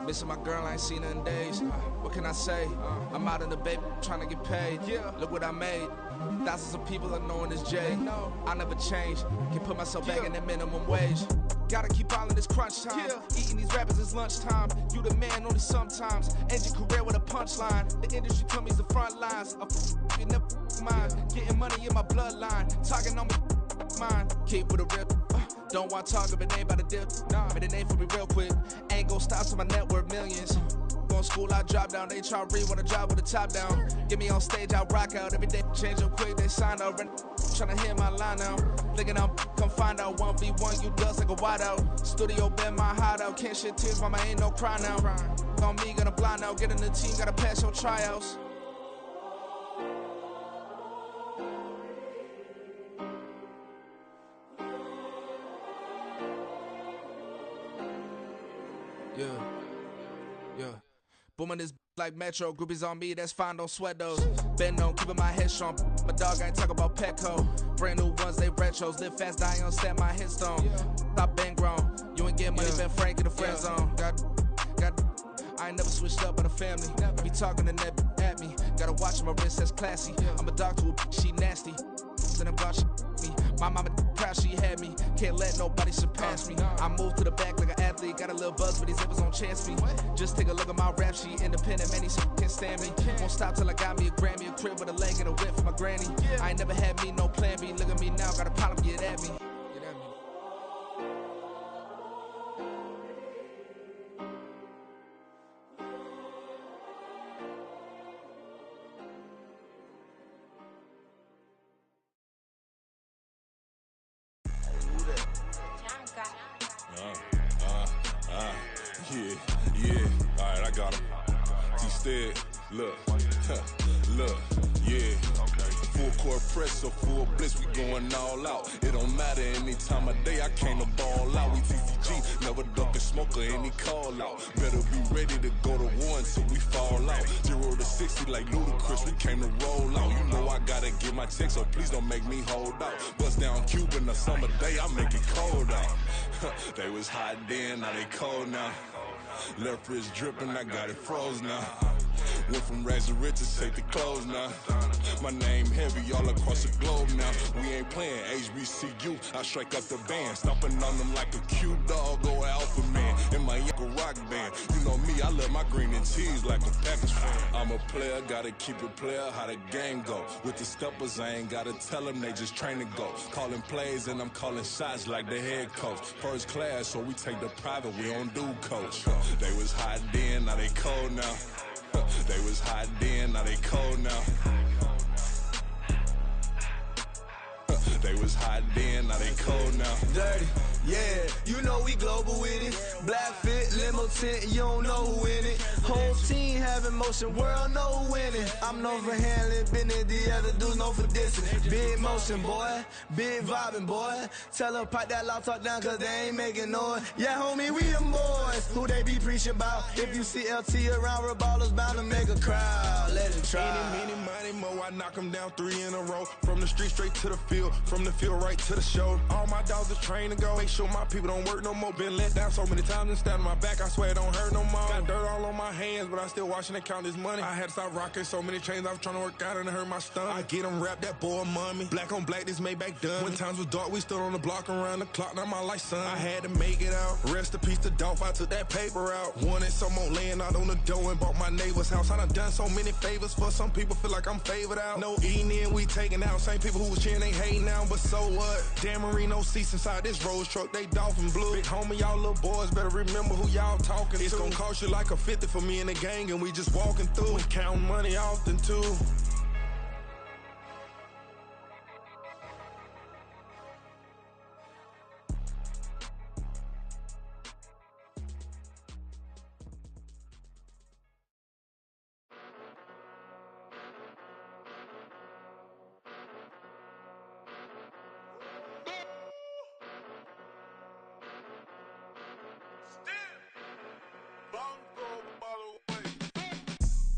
Missing my girl, I ain't seen her in days. What can I say? I'm out in the baby, trying to get paid. Look what I made. Thousands of people are knowing this J. I never change. Can put myself back in that minimum wage. Gotta keep all in this crunch time. Eating these rappers is lunchtime. You the man only sometimes. End your career with a punchline. The industry told me it's the front lines. You never mind. Getting money in my bloodline. Talking on me, mine. Keep with a real. Don't want to talk if it ain't about the dip. Made a name for me real quick. Ain't gon' stop till my net worth millions. Going school, I drop down. They try to read when I drop with the top down. Get me on stage, I rock out. Every day change up quick, they sign up. Tryna hear my line now. Thinking I'm come find out 1v1, you dust like a wide out. Studio been my hideout. Can't shed tears, mama ain't no cry now. On me, gonna blind out. Get in the team, gotta pass your tryouts. Yeah. Booming this like Metro, groupies on me, that's fine, don't sweat those. Been on, keeping my head strong. My dog ain't talk about Petco. Brand new ones, they retros. Live fast, die on set, my headstone. Stop been grown. You ain't getting money, been Frank in the friend zone. Got. I ain't never switched up on the family. Be talking to that at me. Gotta watch my wrist, that's classy. I'm a dog to a she nasty. Then I'm gone, she me. My mama proud she had me. Can't let nobody surpass me. I moved to the back like an athlete. Got a little buzz, but these zippers don't chance me. Just take a look at my rap sheet. Independent, man, these can't stand me. Won't stop till I got me a Grammy. A crib with a leg and a whip for my granny. I ain't never had me, no plan B. Look at me now, got a problem, get at me. Yeah, alright, I got him. T-Stead, look, yeah. Full court press, so full blitz, we going all out. It don't matter any time of day, I came to ball out. We TCG, never duck a smoker, any call out. Better be ready to go to war until we fall out. 0 to 60 like Ludacris, we came to roll out. You know I gotta get my check, so please don't make me hold out. Bust down Cuban a summer day, I make it cold out. They was hot then, now they cold now. Left wrist dripping, I got it froze now. Went from rags to riches, take the clothes now. My name heavy all across the globe now. We ain't playing HBCU, I strike up the band. Stomping on them like a cute dog or alpha man. In my Yankee rock band, you know me, I love my green and cheese like a Packers fan. I'm a player, gotta keep it player, how the game go. With the steppers, I ain't gotta tell them, they just train to go. Calling plays and I'm calling shots like the head coach. First class, so we take the private, we don't do coach. They was hot then, now they cold now. They was hot then, now they cold now. They was hot then, now they cold now. Dirty, yeah, you know we global with it. Black fit, limo tint, you don't know who in it. Whole team having motion, world know who winning. I'm known for handling business, the other dudes known for dissing. Big motion, boy, big vibing, boy. Tell her pipe that loud talk down, cause they ain't making noise. Yeah, homie, we them boys, who they be preaching about. If you see LT around, Reballer's bound to make a crowd. Let it try. Any, money, mo, I knock them down 3 in a row. From the street straight to the field, from the field right to the show. All my dogs are trained to go. Make sure my people don't work no more. Been let down so many times and stand on my back, I swear it don't hurt no more. Got dirt all on my hands, but I still watching and count this money. I had to stop rocking so many chains, I was trying to work out and it hurt my stomach. I get them wrapped, that boy mommy. Black on black, this Maybach done. When times was dark, we stood on the block around the clock, now my life son. I had to make it out. Rest in peace to Dolph, I took that paper out. Wanted some more laying out on the dough and bought my neighbor's house. I done so many favors for some people, feel like I'm favored out. No eating in, we taking out. Same people who was cheering, they hating now, but so what? Dan Marino seats inside this Rolls truck, they dolphin blue. Big homie, y'all little boys better remember who y'all talking to. It's gonna cost you like a 50 for me and the gang, and we just walking through and counting money often too.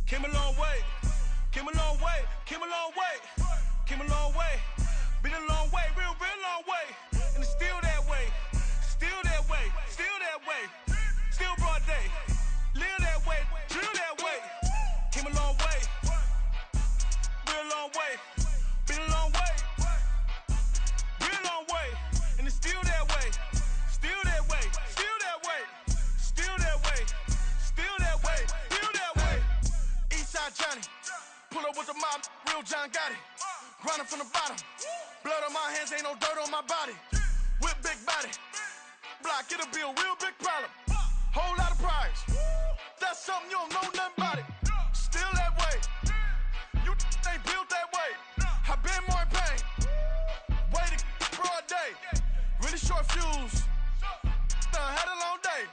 Came a long way, came a long way, came a long way, came a long way, been a long way, real long way, and it's still that way, still that way, still that way, still broad day. with the mob, real John Gotti. Grinding from the bottom. Blood on my hands, ain't no dirt on my body. Whip big body. Block, get a bill, real big problem. Whole lot of prize. That's something you don't know nothing about it. Still that way. You ain't built that way. I been more in pain. Way to broad day. Really short fuse. Had a long day.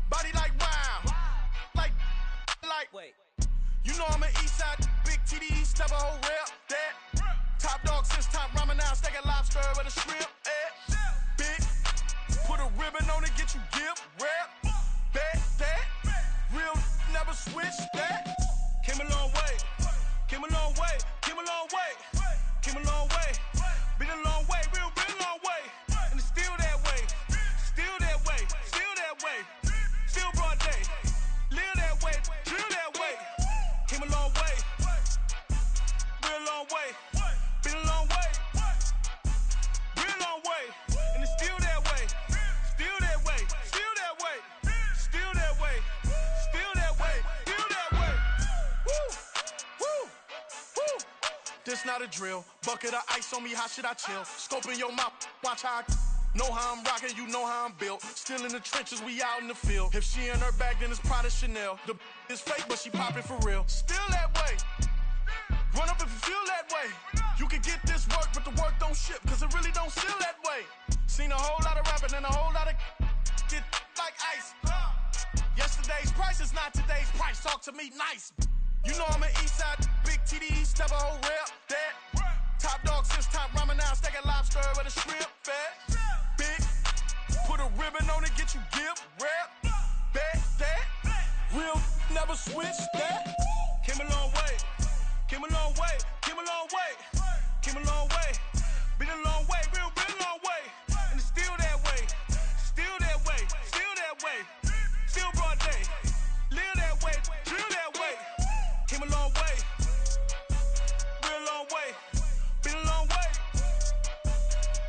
Body like wow. Like. Wait. You know I'm an east side, big TDE, step a whole rep. That. Top dog since top ramen now, steak and lobster with a shrimp. Big. Put a ribbon on it, get you gift. Rep. Bet that. Real never switch that. Came a long way. Came a long way. Came a long way. Came a long way. Been a long way. Real been a long way. And it's still that way. Still that way. Still that way. Still broad day. Live that way. Drill that way. Came a long way. Real long way. Been a long way. Real long way. And it's still that way. Still that way. Still that way. Still that way. Still that way. Still that way. Woo. Woo. Woo. This not a drill. Bucket of ice on me, how should I chill? Scope in your mouth, watch how I know how I'm rocking, you know how I'm built. Still in the trenches, we out in the field. If she in her bag, then it's Prada Chanel. The is fake, but she poppin' for real. Still that way. Run up if you feel that way. You can get this work, but the work don't ship, cause it really don't feel that way. Seen a whole lot of rapping and a whole lot of get like ice. Yesterday's price is not today's price. Talk to me nice. You know I'm an east side, big TDE, step a whole rep. That. Top dog since top ramen now, steak and lobster with a shrimp. Fat. Big. Put a ribbon on it, get you gift. Rep. Bet that. Real never switch that. Came a long way. Came a long way. Came a long way. Came a long way. Been a long way. Real been a long way. And it's still that way. Still that way. Still that way. Still broad day. Live that way. Drill that way. Came a long way. Real long way. Been a long way.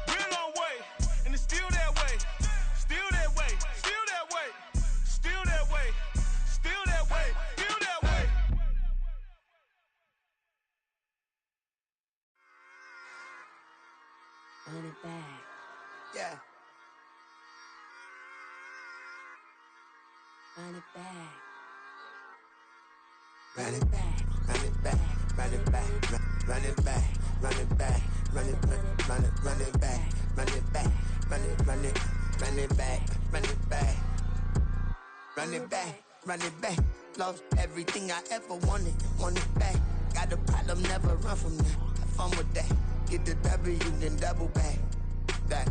Real long way. And it's still that way. Still that way. Still that way. Still that way. Still that way. Still that way. Run it back. Yeah. Run it back. Run it back, run it back, run it back, run it back, run it back, run it back, run it back, run it back, run it back, run it back, run it back, run it back. Lost everything I ever wanted it back. Got a problem, never run from that. Have fun with that. Get the W, then double back. That.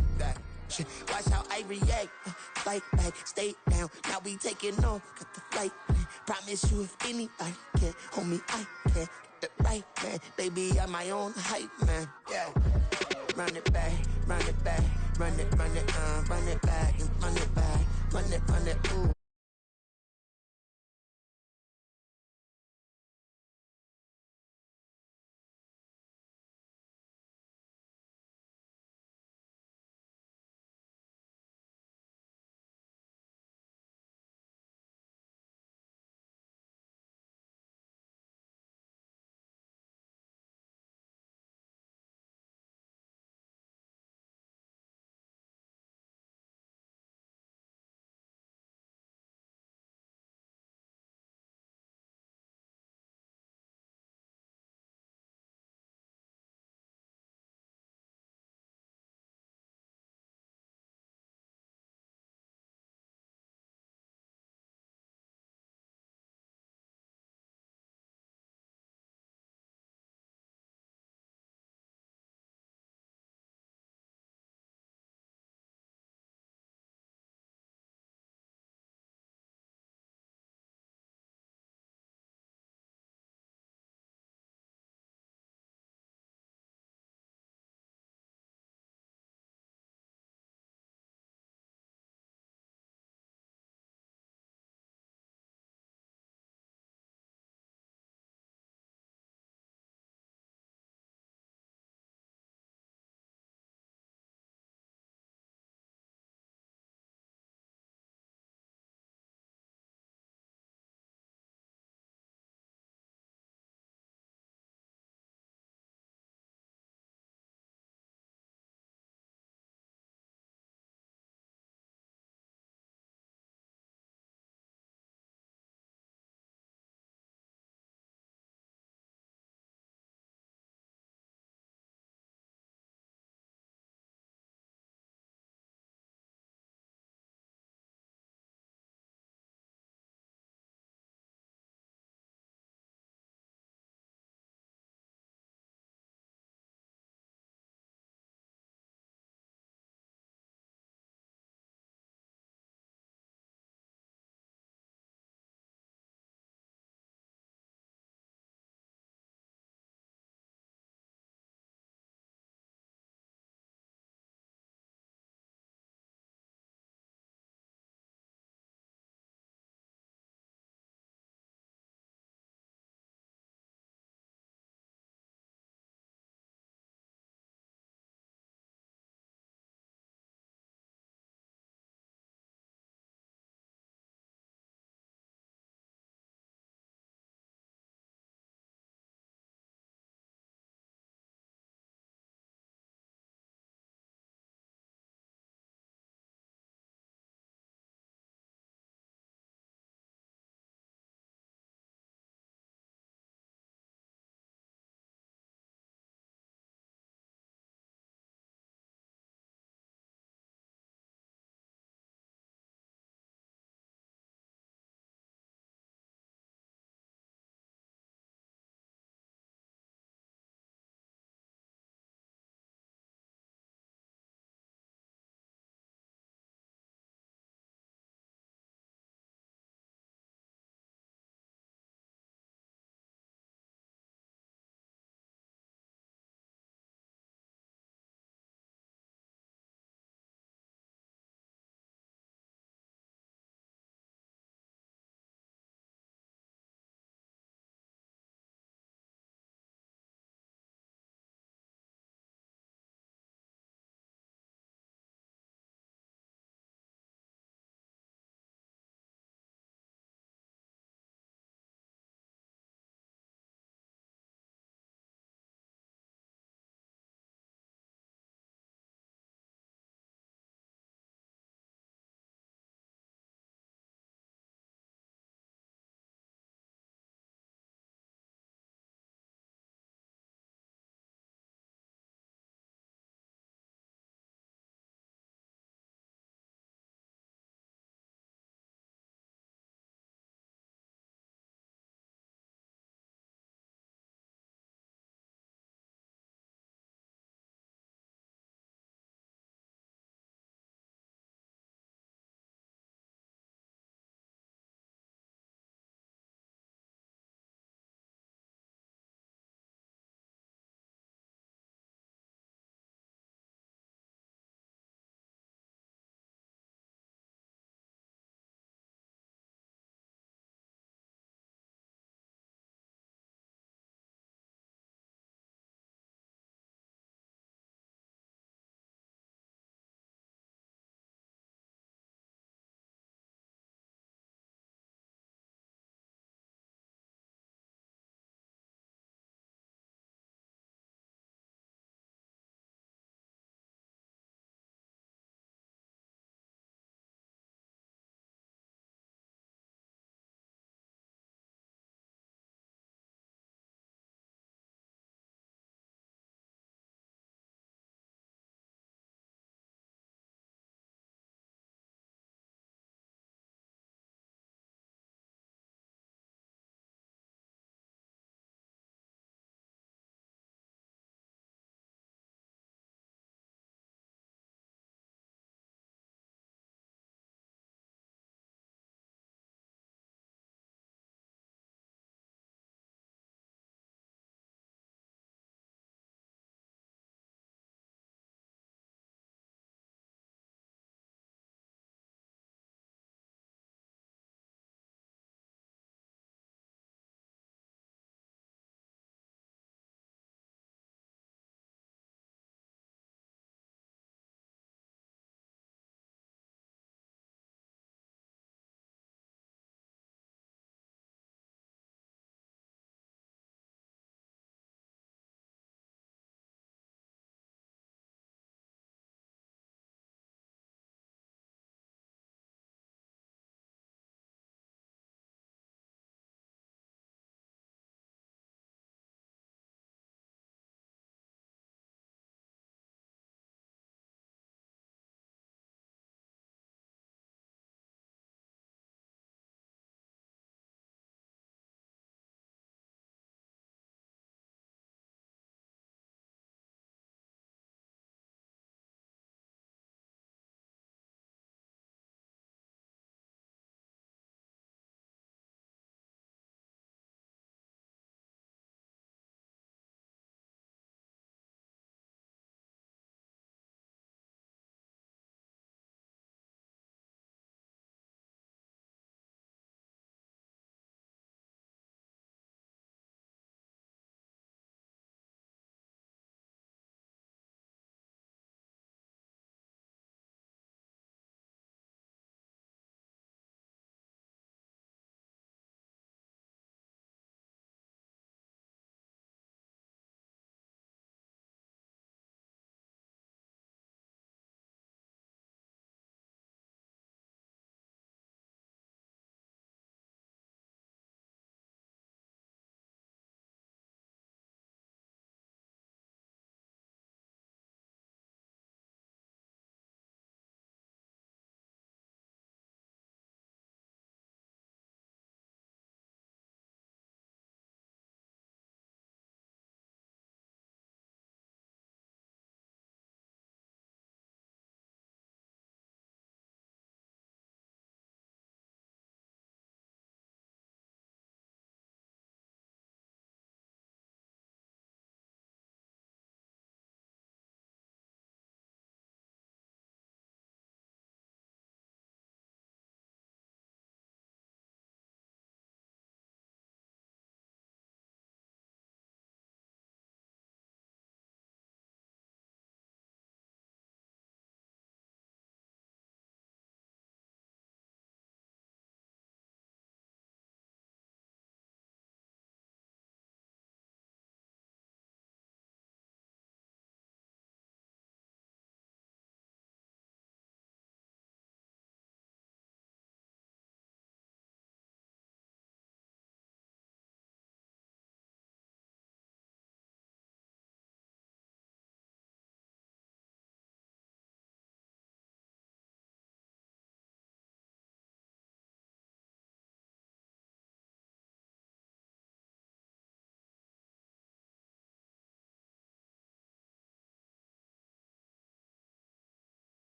Shit. Watch how I react. Fight back, stay down. Now we taking off. Got the flight plan. Promise you if anybody can hold me, I can. Get the right man. Baby, I'm my own hype man. Yeah. Run it back, run it back, run it back, and run it back, run it, ooh.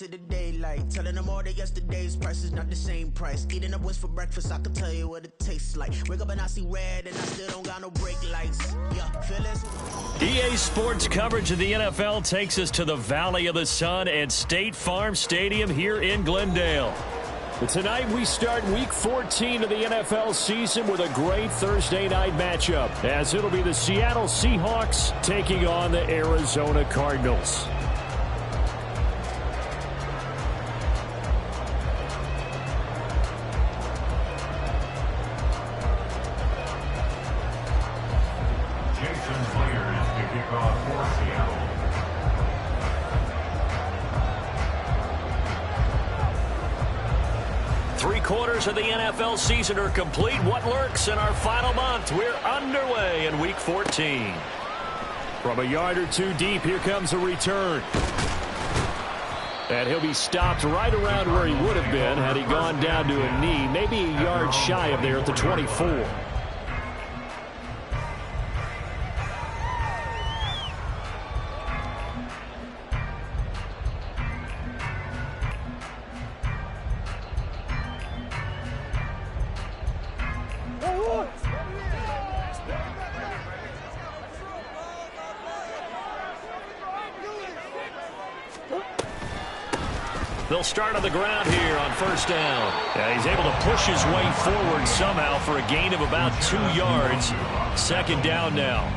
into the daylight. Telling them all that yesterday's price is not the same price. Eating up what's for breakfast, I can tell you what it tastes like. Wake up and I see red and I still don't got no brake lights. Yeah, feel this? EA Sports coverage of the NFL takes us to the Valley of the Sun at State Farm Stadium here in Glendale. But tonight we start Week 14 of the NFL season with a great Thursday night matchup, as it'll be the Seattle Seahawks taking on the Arizona Cardinals. Jason Players to kick off for Seattle. Three-quarters of the NFL season are complete. What lurks in our final month? We're underway in Week 14. From a yard or two deep, here comes a return. And he'll be stopped right around where he would have been had he gone down to a knee, maybe a yard shy of there at the 24. They'll start on the ground here on first down. Yeah, he's able to push his way forward somehow for a gain of about 2 yards. Second down now.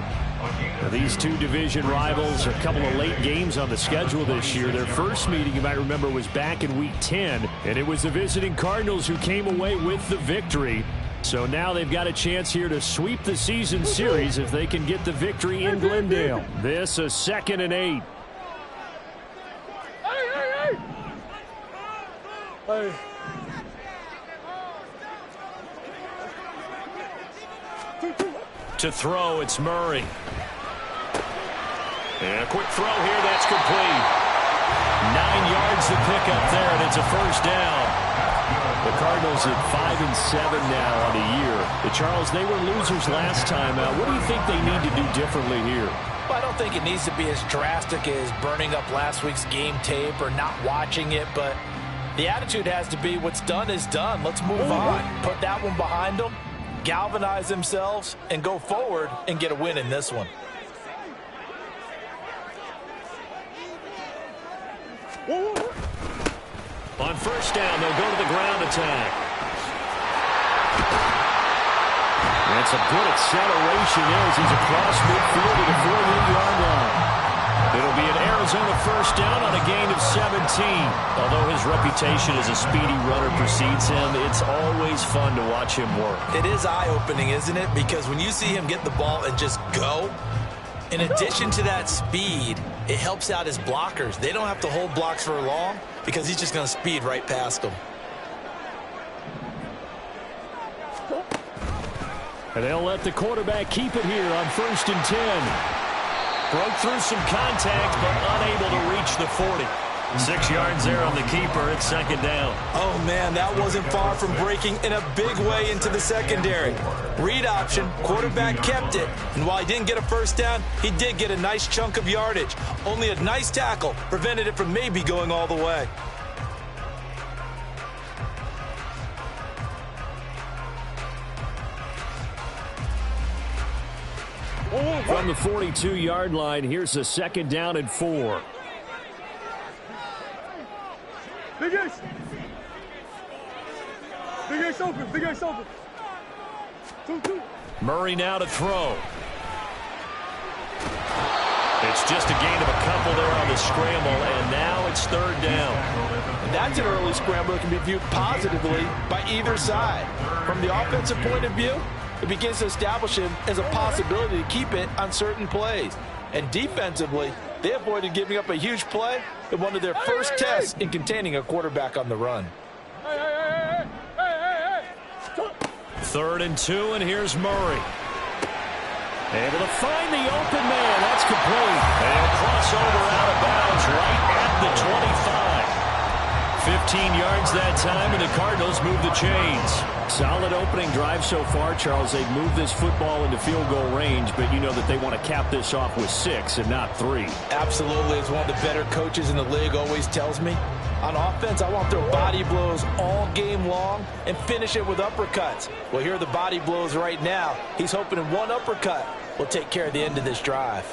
Now, these two division rivals, a couple of late games on the schedule this year. Their first meeting, you might remember, was back in Week 10, and it was the visiting Cardinals who came away with the victory. So now they've got a chance here to sweep the season series if they can get the victory in Glendale. This a 2nd and 8. To throw, it's Murray. And a quick throw here, that's complete. 9 yards to pick up there, and it's a first down. The Cardinals at 5-7 now on the year. Charles, they were losers last time out. What do you think they need to do differently here? Well, I don't think it needs to be as drastic as burning up last week's game tape or not watching it, but the attitude has to be what's done is done. Let's move on. Put that one behind them, galvanize themselves, and go forward and get a win in this one. On first down, they'll go to the ground attack. That's a good acceleration there as he's across midfield to the 48-yard line. It'll be an Arizona first down on a gain of 17. Although his reputation as a speedy runner precedes him, it's always fun to watch him work. It is eye-opening, isn't it? Because when you see him get the ball and just go, in addition to that speed, it helps out his blockers. They don't have to hold blocks for long because he's just going to speed right past them. And they'll let the quarterback keep it here on 1st and 10. Broke through some contact, but unable to reach the 40. 6 yards there on the keeper. It's second down. Oh, man, that wasn't far from breaking in a big way into the secondary. Read option, quarterback kept it, and while he didn't get a first down, he did get a nice chunk of yardage. Only a nice tackle prevented it from maybe going all the way. From the 42-yard line, here's a 2nd down and 4. Big Ace! Big Ace open! Big Ace open! 2-2. Murray now to throw. It's just a gain of a couple there on the scramble, and now it's 3rd down. And that's an early scramble that can be viewed positively by either side. From the offensive point of view, it begins to establish him as a possibility to keep it on certain plays. And defensively, they avoided giving up a huge play in one of their first tests in containing a quarterback on the run. 3rd and 2, and here's Murray. Able to find the open man. That's complete. And he'll cross over out of bounds right at the 25. 15 yards that time, and the Cardinals move the chains. Solid opening drive so far, Charles. They've moved this football into field goal range, but you know that they want to cap this off with 6 and not 3. Absolutely. As one of the better coaches in the league always tells me, on offense, I want to throw body blows all game long and finish it with uppercuts. Well, here are the body blows right now. He's hoping in one uppercut will take care of the end of this drive.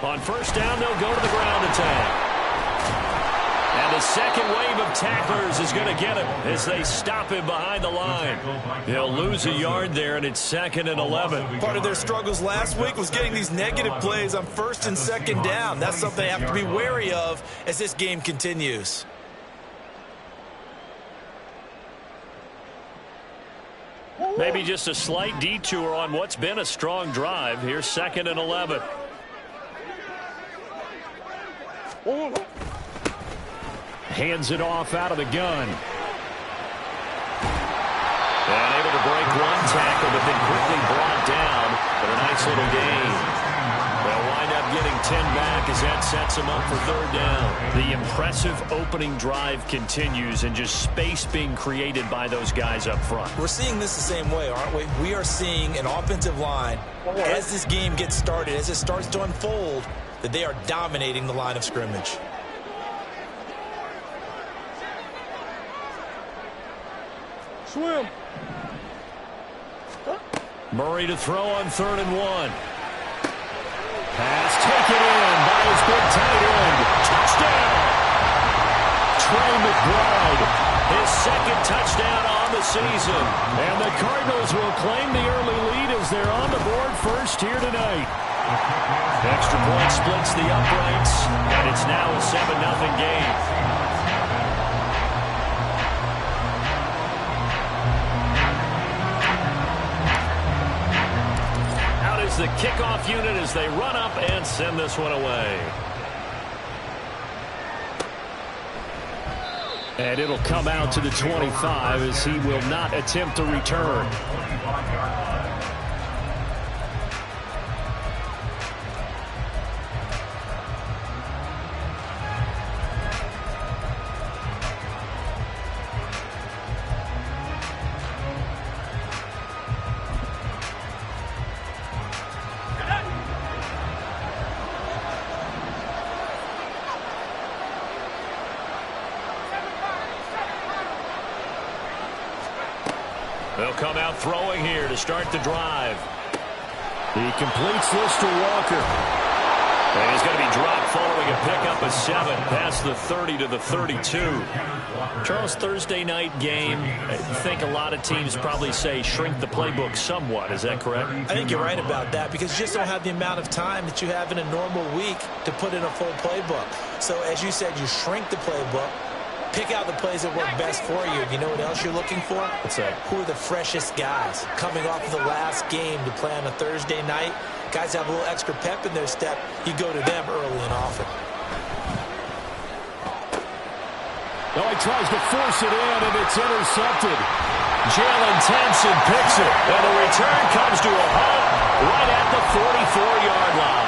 On first down, they'll go to the ground attack. And the second wave of tacklers is going to get him as they stop him behind the line. He'll lose a yard there, and it's 2nd and 11. Part of their struggles last week was getting these negative plays on 1st and 2nd down. That's something they have to be wary of as this game continues. Maybe just a slight detour on what's been a strong drive. Here's 2nd and 11. Hands it off out of the gun. And able to break one tackle, but then quickly brought down. But a nice little gain. They'll wind up getting 10 back as that sets them up for 3rd down. The impressive opening drive continues, and just space being created by those guys up front. We're seeing this the same way, aren't we? We are seeing an offensive line, as this game gets started, as it starts to unfold, that they are dominating the line of scrimmage. Swim. Murray to throw on 3rd and 1. Pass taken in by his big tight end. Touchdown! Trey McBride, his 2nd touchdown on the season. And the Cardinals will claim the early lead as they're on the board first here tonight. Extra point splits the uprights, and it's now a 7-0 game. The kickoff unit as they run up and send this one away. And it'll come out to the 25 as he will not attempt to return. They'll come out throwing here to start the drive. He completes this to Walker. And he's going to be dropped following a pickup of 7 past the 30 to the 32. Charles, Thursday night game, I think a lot of teams probably say shrink the playbook somewhat. Is that correct? I think you're right about that because you just don't have the amount of time that you have in a normal week to put in a full playbook. So as you said, you shrink the playbook. Pick out the plays that work best for you. You know what else you're looking for? What's that? Who are the freshest guys coming off of the last game to play on a Thursday night? Guys have a little extra pep in their step. You go to them early and often. Oh, he tries to force it in, and it's intercepted. Jalen Thompson picks it, and the return comes to a halt right at the 44-yard line.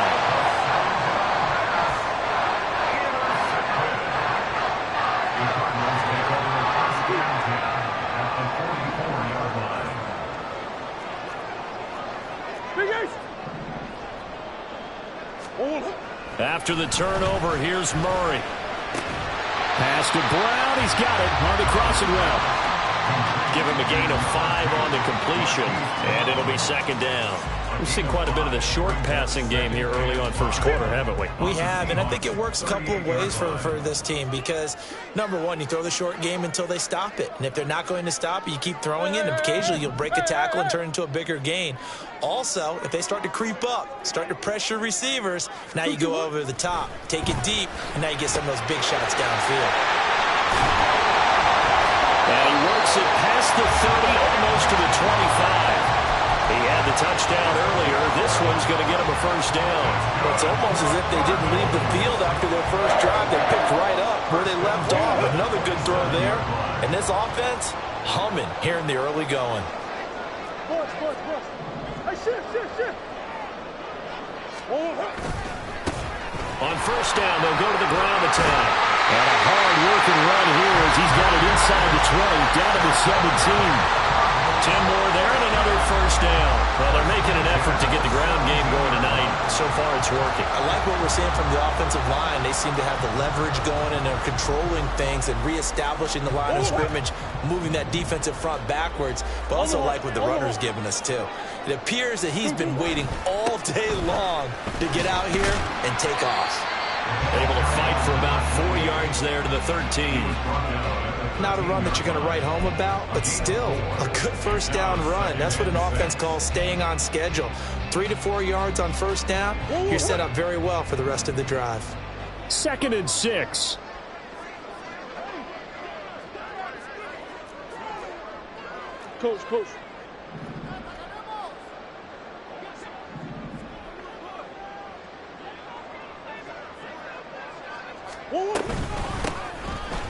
After the turnover, here's Murray. Pass to Brown. He's got it on the crossing route. Give him a gain of 5 on the completion, and it'll be 2nd down. We've seen quite a bit of the short passing game here early on first quarter, haven't we? We have, and I think it works a couple of ways for this team because, number one, you throw the short game until they stop it. And if they're not going to stop it, you keep throwing it, and occasionally you'll break a tackle and turn into a bigger gain. Also, if they start to creep up, start to pressure receivers, now you go over the top, take it deep, and now you get some of those big shots downfield. And he works it past the 30, almost to the 25. He had the touchdown earlier. This one's going to get him a first down. Well, it's almost as if they didn't leave the field after their first drive. They picked right up where they left off. Another good throw there. And this offense, humming here in the early going. Hey, shift. On first down, they'll go to the ground attack. And a hard-working run here as he's got it inside the 20, down to the 17. 10 more there and another first down. Well, they're making an effort to get the ground game going tonight. So far, it's working. I like what we're seeing from the offensive line. They seem to have the leverage going, and they're controlling things and reestablishing the line of scrimmage, moving that defensive front backwards, but also like what the runner's giving us, too. It appears that he's been waiting all day long to get out here and take off. Able to fight for about 4 yards there to the 13. Not a run that you're going to write home about, but still a good first down run. That's what an offense calls staying on schedule. 3 to 4 yards on first down, you're set up very well for the rest of the drive. 2nd and 6. Coach.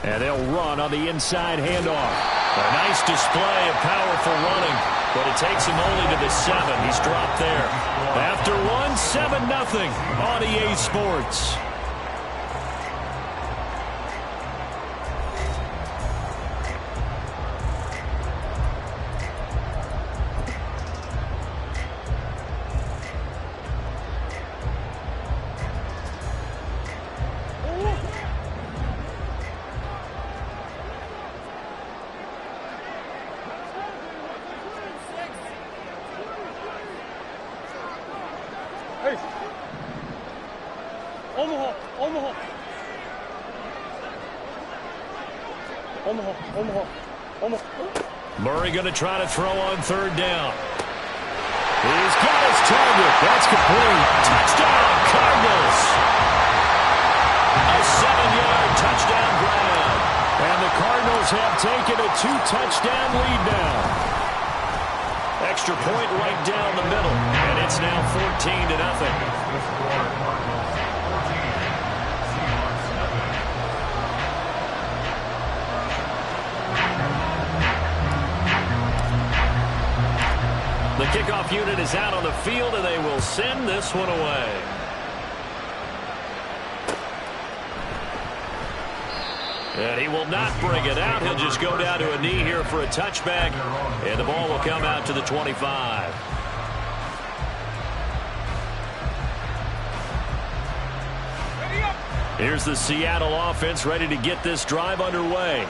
And they'll run on the inside handoff. A nice display of powerful running, but it takes him only to the 7. He's dropped there. After 1, 7-0 on EA Sports. Murray going to try to throw on 3rd down. He's got his target. That's complete. Touchdown, Cardinals. A 7-yard touchdown grab. And the Cardinals have taken a 2-touchdown lead now. Extra point right down the middle. And it's now 14-0. The kickoff unit is out on the field, and they will send this one away. And he will not bring it out. He'll just go down to a knee here for a touchback, and the ball will come out to the 25. Here's the Seattle offense ready to get this drive underway.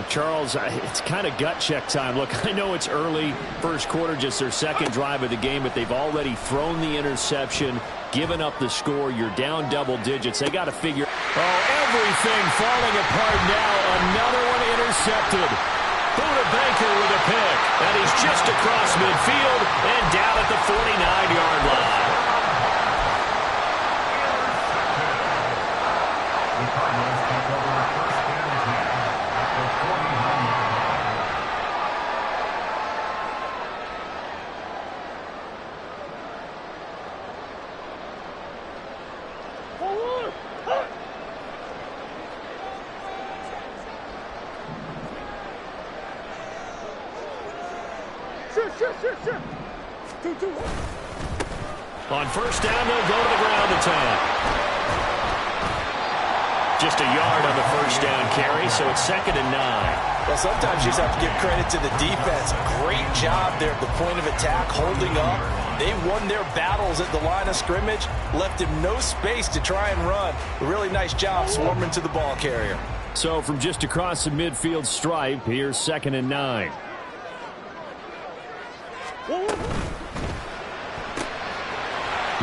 Charles, it's kind of gut check time. Look, I know it's early, first quarter, just their 2nd drive of the game, but they've already thrown the interception, given up the score. You're down double digits. They got to figure. Oh, everything falling apart now. Another one intercepted. Buda Baker with a pick, and he's just across midfield and down at the 49-yard line. On first down, they'll go to the ground attack. Just a yard on the first down carry, so it's 2nd and 9. Well, sometimes you just have to give credit to the defense. Great job there at the point of attack, holding up. They won their battles at the line of scrimmage, left him no space to try and run. A really nice job swarming to the ball carrier. So from just across the midfield stripe, here's 2nd and 9.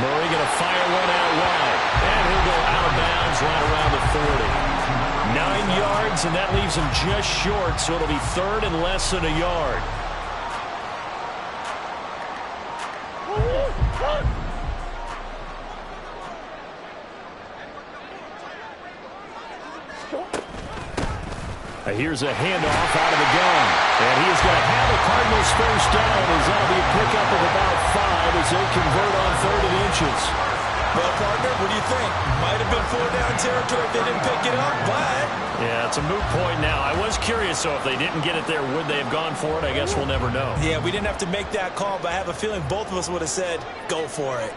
Murray going to fire one out wide. And he'll go out of bounds right around the 40. 9 yards, and that leaves him just short, so it'll be 3rd and less than a yard. Here's a handoff out of the gun. And he is going to have a Cardinals first down as that'll be a pickup of about 5 as they convert on 3rd and inches. Well, partner, what do you think? Might have been 4-down territory if they didn't pick it up, but... Yeah, it's a moot point now. I was curious, so if they didn't get it there, would they have gone for it? I guess we'll never know. Yeah, we didn't have to make that call, but I have a feeling both of us would have said, go for it.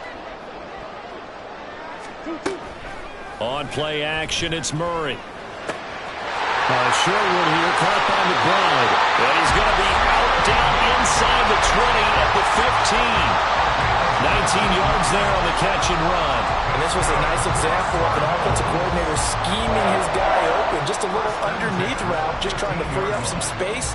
On play action, it's Murray. Sherwood here, caught by McBride. And he's going to be out down inside the 20 at the 15. 19 yards there on the catch and run. And this was a nice example of an offensive coordinator scheming his guy open. Just a little underneath route, just trying to free up some space.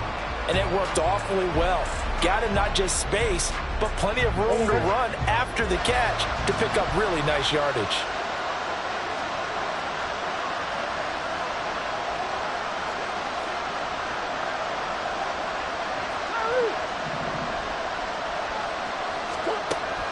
And it worked awfully well. Got him not just space, but plenty of room to run after the catch to pick up really nice yardage.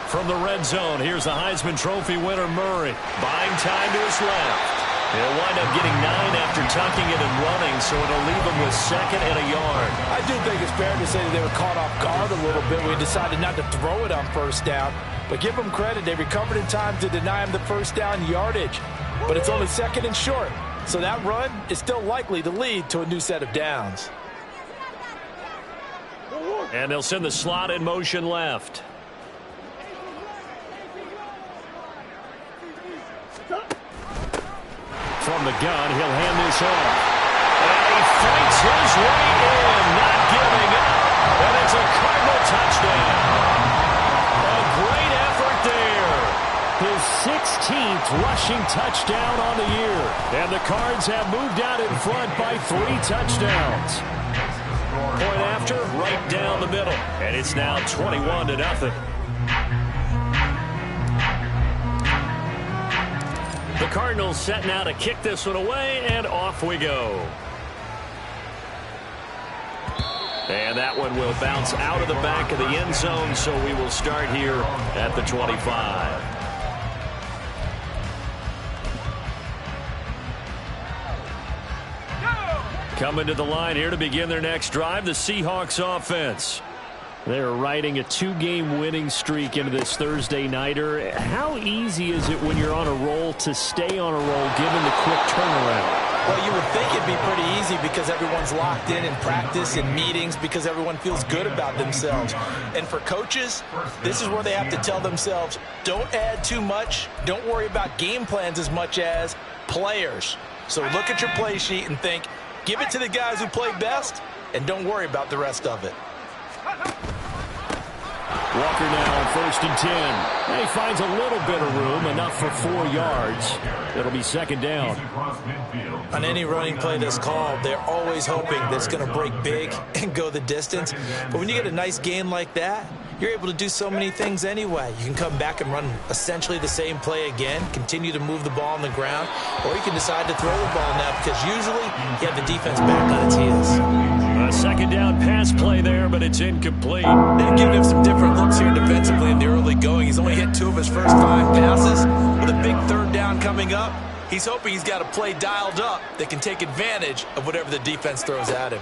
From the red zone, here's the Heisman Trophy winner, Murray. Buying time to his left. He'll wind up getting 9 after tucking it and running, so it'll leave him with 2nd and a yard. I do think it's fair to say that they were caught off guard a little bit. We decided not to throw it on first down. But give them credit. They recovered in time to deny him the first down yardage. But it's only 2nd and short. So that run is still likely to lead to a new set of downs. And they'll send the slot in motion left. From the gun, he'll hand this off. And he fights his way in, not giving up. And it's a Cardinal touchdown. A great effort there. His 16th rushing touchdown on the year. And the Cards have moved out in front by 3 touchdowns. Point after, right down the middle. And it's now 21-0. The Cardinals set now to kick this one away, and off we go. And that one will bounce out of the back of the end zone, so we will start here at the 25. Coming to the line here to begin their next drive, the Seahawks offense. They're riding a 2-game winning streak into this Thursday nighter. How easy is it when you're on a roll to stay on a roll given the quick turnaround? Well, you would think it'd be pretty easy because everyone's locked in practice and meetings because everyone feels good about themselves. And for coaches, this is where they have to tell themselves, don't add too much. Don't worry about game plans as much as players. So look at your play sheet and think, give it to the guys who play best and don't worry about the rest of it. Walker now on 1st and 10. And he finds a little bit of room, enough for 4 yards. It'll be 2nd down. On any running play that's called, they're always hoping that it's going to break big and go the distance. But when you get a nice gain like that, you're able to do so many things anyway. You can come back and run essentially the same play again, continue to move the ball on the ground, or you can decide to throw the ball now because usually you have the defense back on its heels. A 2nd down pass play there, but it's incomplete. They've given him some different looks here defensively in the early going. He's only hit 2 of his first 5 passes. With a big 3rd down coming up, he's hoping he's got a play dialed up that can take advantage of whatever the defense throws at him.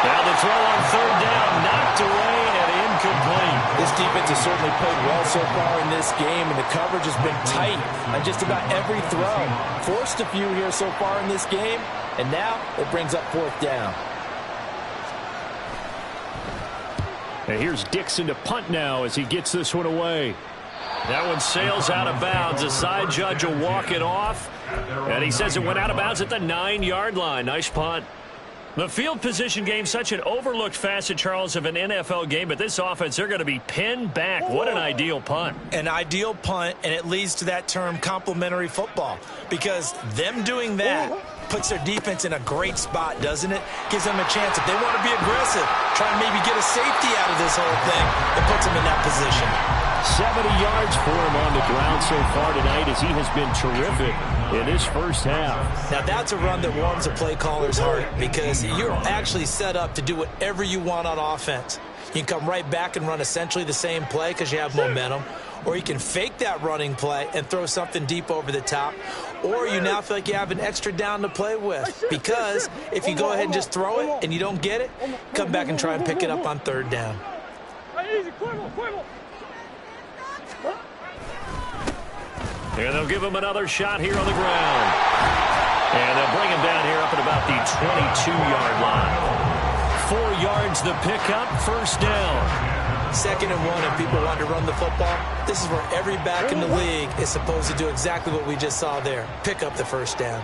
Now the throw on 3rd down, knocked away and incomplete. This defense has certainly played well so far in this game, and the coverage has been tight on just about every throw. Forced a few here so far in this game, and now it brings up 4th down. And here's Dixon to punt now as he gets this one away. That one sails out of bounds. The side judge will walk it off, and he says it went out of bounds at the 9-yard line. Nice punt. The field position game, such an overlooked facet, Charles, of an NFL game, but this offense, they're going to be pinned back. What an ideal punt. An ideal punt, and it leads to that term complementary football, because them doing that puts their defense in a great spot, doesn't it? Gives them a chance, if they want to be aggressive, try and maybe get a safety out of this whole thing, it puts them in that position. 70 yards for him on the ground so far tonight as he has been terrific in this first half. Now that's a run that warms a play caller's heart because you're actually set up to do whatever you want on offense. You can come right back and run essentially the same play because you have momentum, or you can fake that running play and throw something deep over the top, or you now feel like you have an extra down to play with because if you go ahead and just throw it and you don't get it, come back and try and pick it up on 3rd down. And they'll give him another shot here on the ground. And they'll bring him down here up at about the 22-yard line. 4 yards the pickup, 1st down. 2nd and 1 and people want to run the football. This is where every back in the league is supposed to do exactly what we just saw there. Pick up the first down.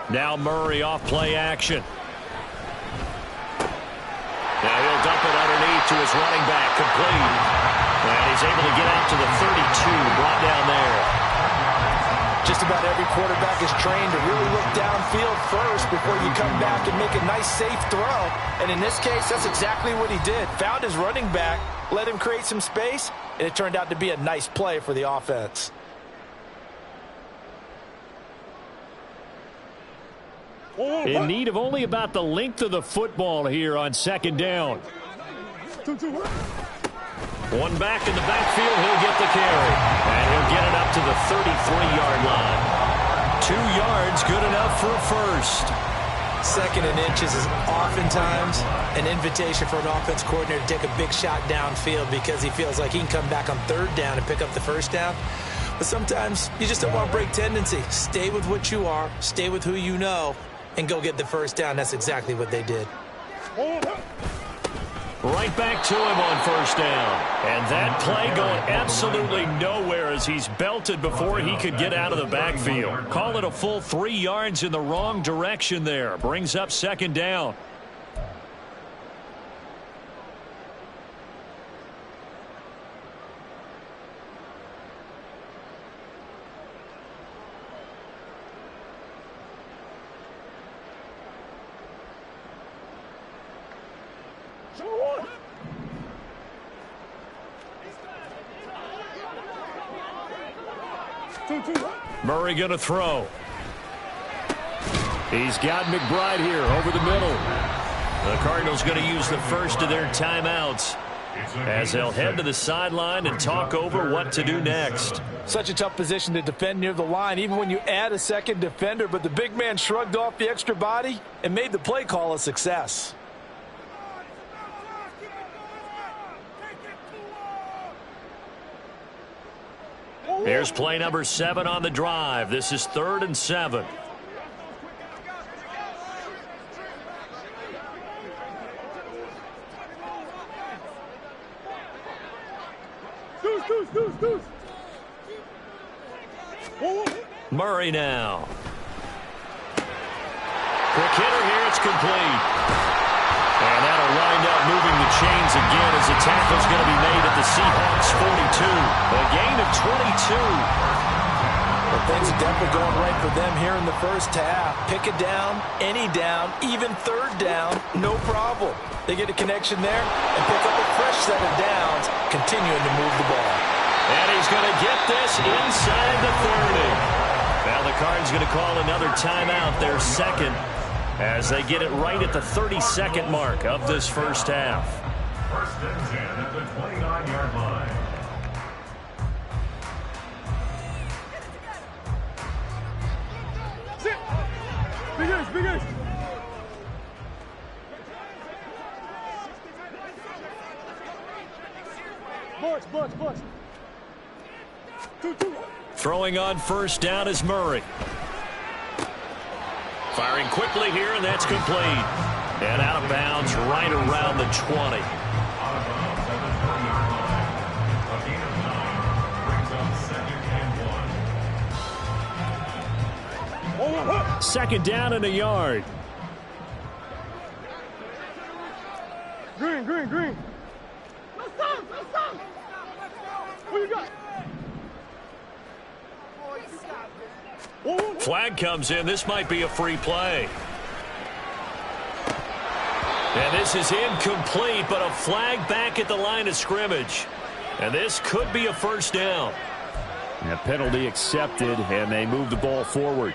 Now Murray off play action. Now he'll dump it underneath to his running back, complete. And he's able to get out to the 32, brought down there. Just about every quarterback is trained to really look downfield first before you come back and make a nice, safe throw. And in this case, that's exactly what he did. Found his running back, let him create some space, and it turned out to be a nice play for the offense. In need of only about the length of the football here on 2nd down. One back in the backfield, he'll get the carry. And he'll get it up to the 33-yard line. 2 yards, good enough for a first. 2nd and inches is oftentimes an invitation for an offense coordinator to take a big shot downfield because he feels like he can come back on 3rd down and pick up the first down. But sometimes you just don't want to break tendency. Stay with what you are, stay with who you know, and go get the first down. That's exactly what they did. Right back to him on 1st down. And that play going absolutely nowhere as he's belted before he could get out of the backfield. Call it a full 3 yards in the wrong direction there. Brings up 2nd down. Murray going to throw. He's got McBride here over the middle. The Cardinals going to use the first of their timeouts as they'll head to the sideline and talk over what to do next. Such a tough position to defend near the line, even when you add a 2nd defender, but the big man shrugged off the extra body and made the play call a success. Here's play number 7 on the drive. This is 3rd and 7. Murray now. Quick hitter here. It's complete. And that'll wind up moving the chains again as the tackle's going to be made at the Seahawks 42. A gain of 22. Well, things are definitely going right for them here in the first half. Pick it down, any down, even 3rd down, no problem. They get a connection there and pick up a fresh set of downs, continuing to move the ball. And he's going to get this inside the 30. Now the Cards going to call another timeout, their 2nd, as they get it right at the 32nd mark of this first half. 1st and 10 at the 29-yard line. Sit. Big ace, big ace. Bunch. 2. Throwing on 1st down is Murray. Firing quickly here, and that's complete. And out of bounds right around the 20. Second down and a yard. Green. What you got? Flag comes in. This might be a free play. And this is incomplete, but a flag back at the line of scrimmage. And this could be a first down. And a penalty accepted, and they move the ball forward.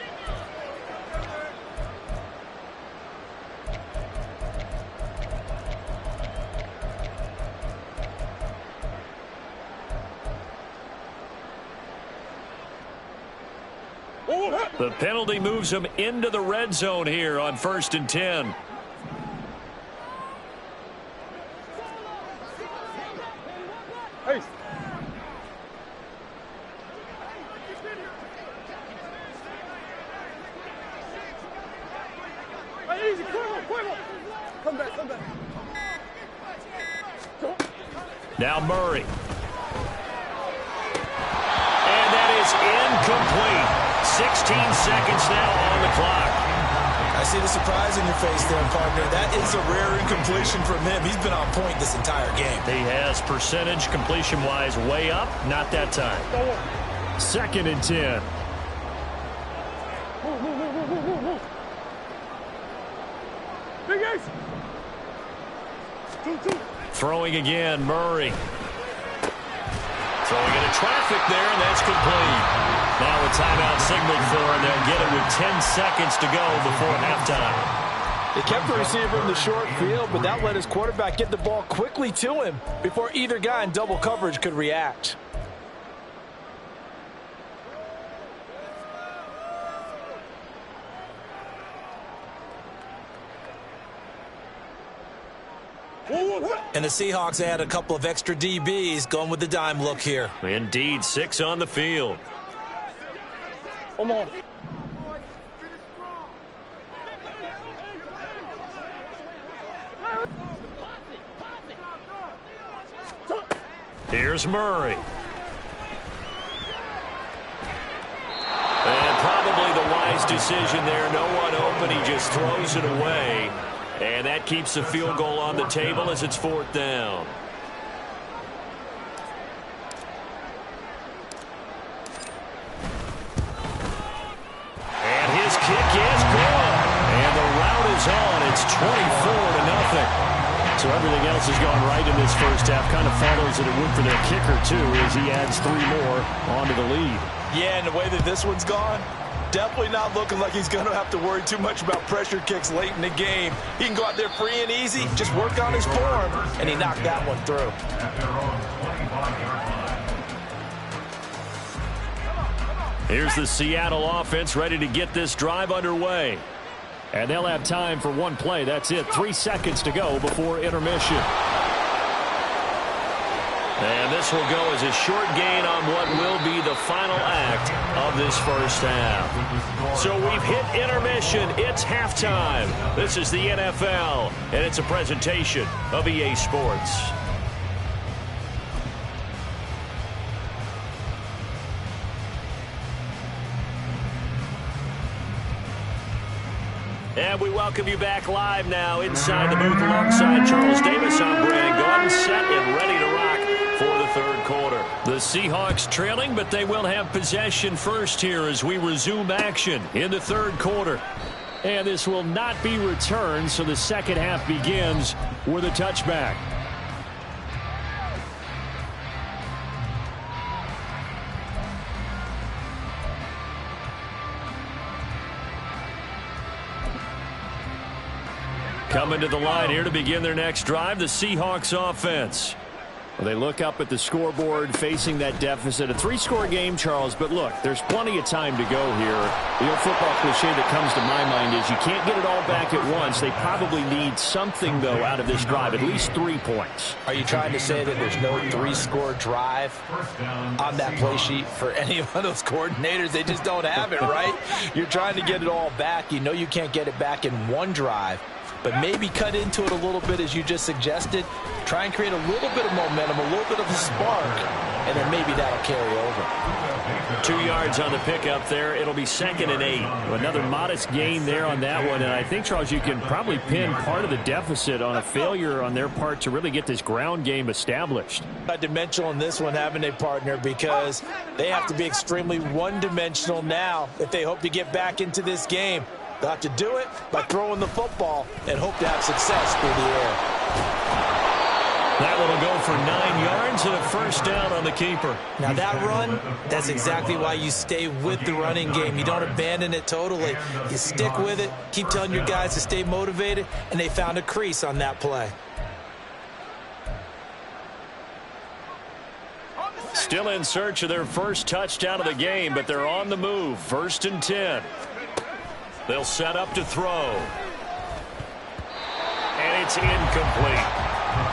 The penalty moves him into the red zone here on 1st and 10. Hey. Easy, quick. Come back. Now Murray. And that is incomplete. 16 seconds now on the clock. I see the surprise in your face there, partner. That is a rare incompletion from him. He's been on point this entire game. He has percentage completion-wise way up. Not that time. 2nd and 10. Big Ace. 2-2. Throwing again, Murray. Throwing into traffic there, and that's complete. Now a timeout signaled for, and they'll get it with 10 seconds to go before halftime. They kept the receiver in the short field, but that let his quarterback get the ball quickly to him before either guy in double coverage could react. And the Seahawks add a couple of extra DBs going with the dime look here. Indeed, 6 on the field. Come on. Here's Murray. And probably the wise decision there. No one open. He just throws it away. And that keeps the field goal on the table as it's 4th down. And his kick is good. And the route is on. It's 24-0. So everything else has gone right in this first half. Kind of follows that it would for their kicker, too, as he adds 3 more onto the lead. Yeah, and the way that this one's gone, definitely not looking like he's going to have to worry too much about pressure kicks late in the game. He can go out there free and easy, just work on his form, and he knocked that one through. Here's the Seattle offense ready to get this drive underway. And they'll have time for one play. That's it. 3 seconds to go before intermission. And this will go as a short gain on what will be the final act of this first half. So we've hit intermission. It's halftime. This is the NFL, and it's a presentation of EA Sports. And we welcome you back live now inside the booth alongside Charles Davis. I'm Brandon Gordon, set and ready to rock for the 3rd quarter. The Seahawks trailing, but they will have possession first here as we resume action in the 3rd quarter. And this will not be returned, so the second half begins with a touchback. Coming to the line here to begin their next drive, the Seahawks offense. Well, they look up at the scoreboard facing that deficit. A 3-score game, Charles, but look, there's plenty of time to go here. The old football cliche that comes to my mind is you can't get it all back at once. They probably need something, though, out of this drive, at least 3 points. Are you trying to say that there's no 3-score drive on that play sheet for any of those coordinators? They just don't have it, right? You're trying to get it all back. You know you can't get it back in one drive. But maybe cut into it a little bit, as you just suggested. Try and create a little bit of momentum, a little bit of a spark, and then maybe that'll carry over. 2 yards on the pickup there. It'll be 2nd and 8. Another modest gain there on that one. And I think, Charles, you can probably pin part of the deficit on a failure on their part to really get this ground game established. Dimensional in this one, haven't they, partner? Because they have to be extremely one-dimensional now if they hope to get back into this game. They'll have to do it by throwing the football and hope to have success through the air. That one will go for 9 yards and a first down on the keeper. Now that run, that's exactly why you stay with the running game. You don't abandon it totally. You stick with it, keep telling your guys to stay motivated, and they found a crease on that play. Still in search of their first touchdown of the game, but they're on the move. 1st and 10. They'll set up to throw. And it's incomplete.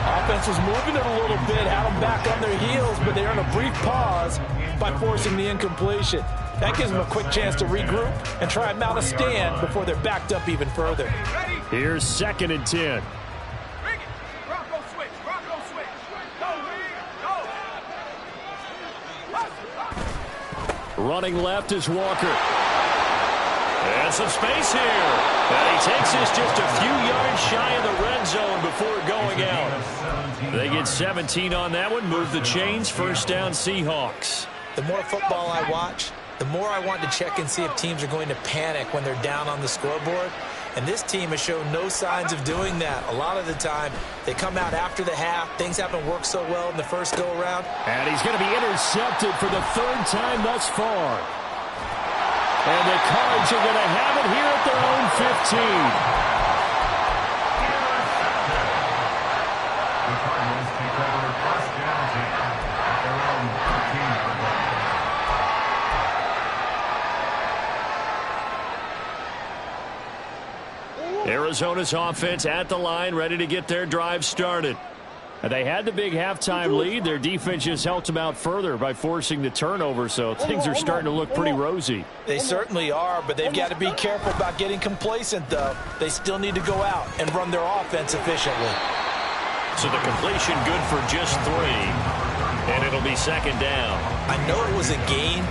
Offense was moving it a little bit, had them back on their heels, but they earned a brief pause by forcing the incompletion. That gives them a quick chance to regroup and try and mount a stand before they're backed up even further. Here's 2nd and 10. Running left is Walker. And some space here. And he takes this just a few yards shy of the red zone before going out. They get 17 on that one. Move the chains. 1st down, Seahawks. The more football I watch, the more I want to check and see if teams are going to panic when they're down on the scoreboard. And this team has shown no signs of doing that. A lot of the time, they come out after the half. Things haven't worked so well in the first go-around. And he's going to be intercepted for the 3rd time thus far. And the Cards are going to have it here at their own 15. Arizona's offense at the line, ready to get their drive started. And they had the big halftime lead. Their defense just helped them out further by forcing the turnover, so things are starting to look pretty rosy. They certainly are, but they've got to be careful about getting complacent, though. They still need to go out and run their offense efficiently. So the completion good for just 3, and it'll be 2nd down. I know it was a gain,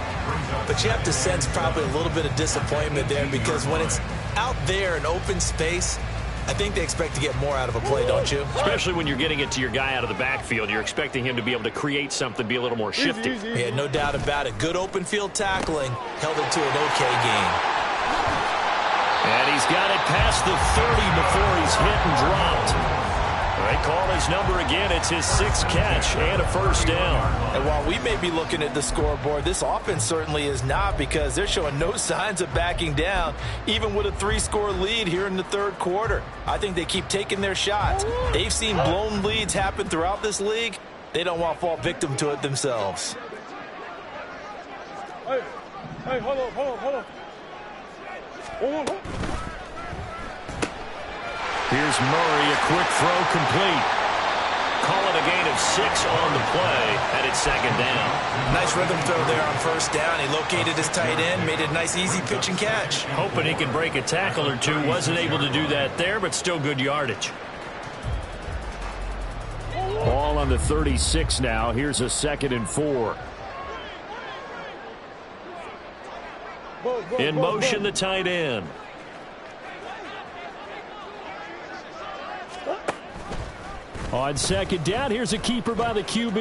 but you have to sense probably a little bit of disappointment there, because when it's out there in open space, I think they expect to get more out of a play, don't you? Especially when you're getting it to your guy out of the backfield. You're expecting him to be able to create something, be a little more shifty. Yeah, no doubt about it. Good open field tackling held it to an okay gain. And he's got it past the 30 before he's hit and dropped. They call his number again. It's his 6th catch and a 1st down. And while we may be looking at the scoreboard, this offense certainly is not, because they're showing no signs of backing down, even with a 3-score lead here in the 3rd quarter. I think they keep taking their shots. They've seen blown leads happen throughout this league. They don't want to fall victim to it themselves. Hey, hold on. Here's Murray, a quick throw complete. Call it a gain of 6 on the play, and it's 2nd down. Nice rhythm throw there on 1st down. He located his tight end, made it a nice, easy pitch and catch. Hoping he can break a tackle or two. Wasn't able to do that there, but still good yardage. Ball on the 36 now. Here's a 2nd and 4. In motion, the tight end. On 2nd down, here's a keeper by the QB.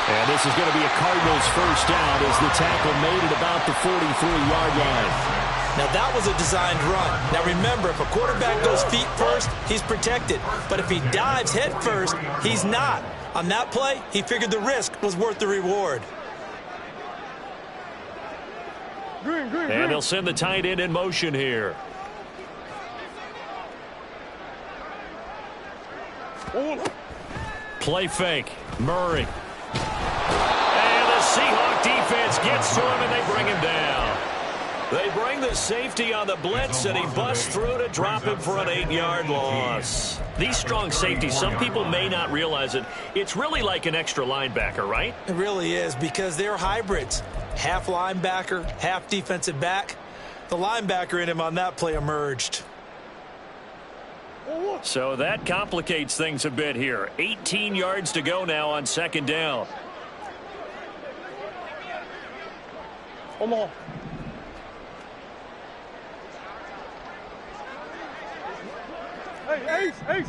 And this is going to be a Cardinals 1st down as the tackle made it about the 43-yard line. Now, that was a designed run. Now, remember, if a quarterback goes feet first, he's protected. But if he dives head first, he's not. On that play, he figured the risk was worth the reward. And he'll send the tight end in motion here. Play fake. Murray. And the Seahawk defense gets to him, and they bring him down. They bring the safety on the blitz, and he busts through to drop him for an 8-yard loss. These strong safeties, some people may not realize it. It's really like an extra linebacker, right? It really is, because they're hybrids. Half linebacker, half defensive back. The linebacker in him on that play emerged. So that complicates things a bit here. 18 yards to go now on 2nd down. Omaha. Hey, Ace.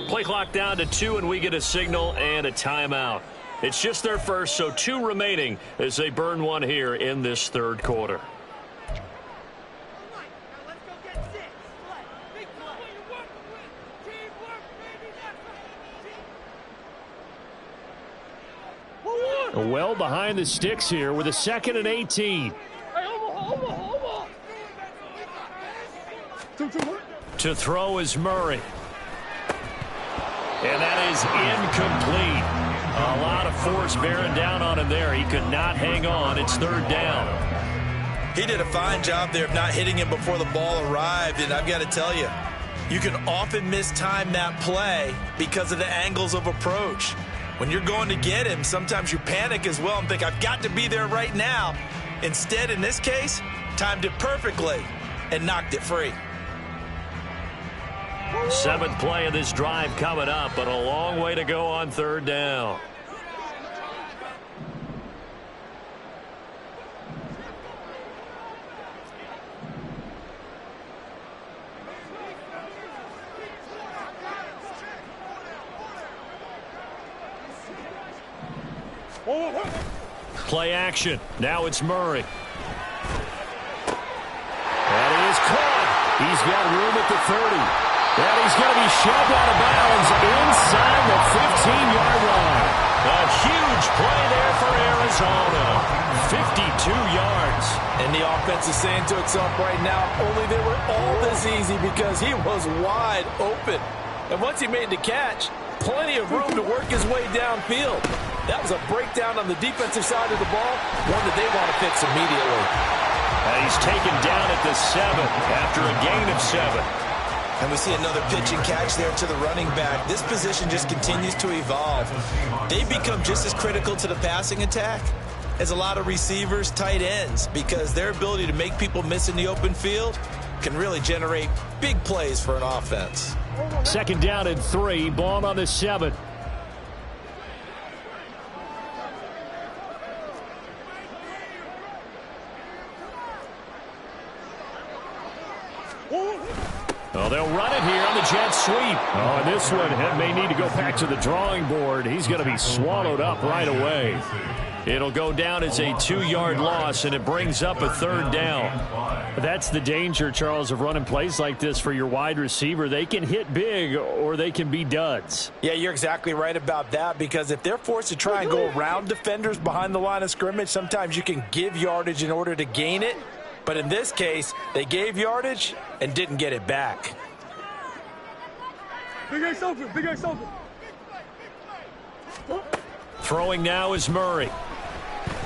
Play clock down to 2, and we get a signal and a timeout. It's just their first, so 2 remaining as they burn one here in this 3rd quarter. Well behind the sticks here with a 2nd and 18. Omaha. To throw is Murray. And that is incomplete. A lot of force bearing down on him there. He could not hang on. It's 3rd down. He did a fine job there of not hitting him before the ball arrived, and I've got to tell you, you can often mistime that play because of the angles of approach. When you're going to get him, sometimes you panic as well and think, I've got to be there right now. Instead, in this case, timed it perfectly and knocked it free. 7th play of this drive coming up, but a long way to go on 3rd down. Play action. Now it's Murray. And he is caught. He's got room at the 30. And he's going to be shoved out of bounds inside the 15-yard line. A huge play there for Arizona. 52 yards. And the offense is saying to itself right now, only they were all this easy because he was wide open. And once he made the catch, plenty of room to work his way downfield. That was a breakdown on the defensive side of the ball, one that they want to fix immediately. And he's taken down at the 7 after a gain of 7. And we see another pitch and catch there to the running back. This position just continues to evolve. They become just as critical to the passing attack as a lot of receivers, tight ends, because their ability to make people miss in the open field can really generate big plays for an offense. 2nd down and 3, ball on the 7. Oh, they'll run it here on the jet sweep. Oh, and this one may need to go back to the drawing board. He's going to be swallowed up right away. It'll go down as a 2-yard loss, and it brings up a 3rd down. That's the danger, Charles, of running plays like this for your wide receiver. They can hit big or they can be duds. Yeah, you're exactly right about that, because if they're forced to try and go around defenders behind the line of scrimmage, sometimes you can give yardage in order to gain it. But in this case, they gave yardage and didn't get it back. Big Ace open, Big Ace open. Throwing now is Murray.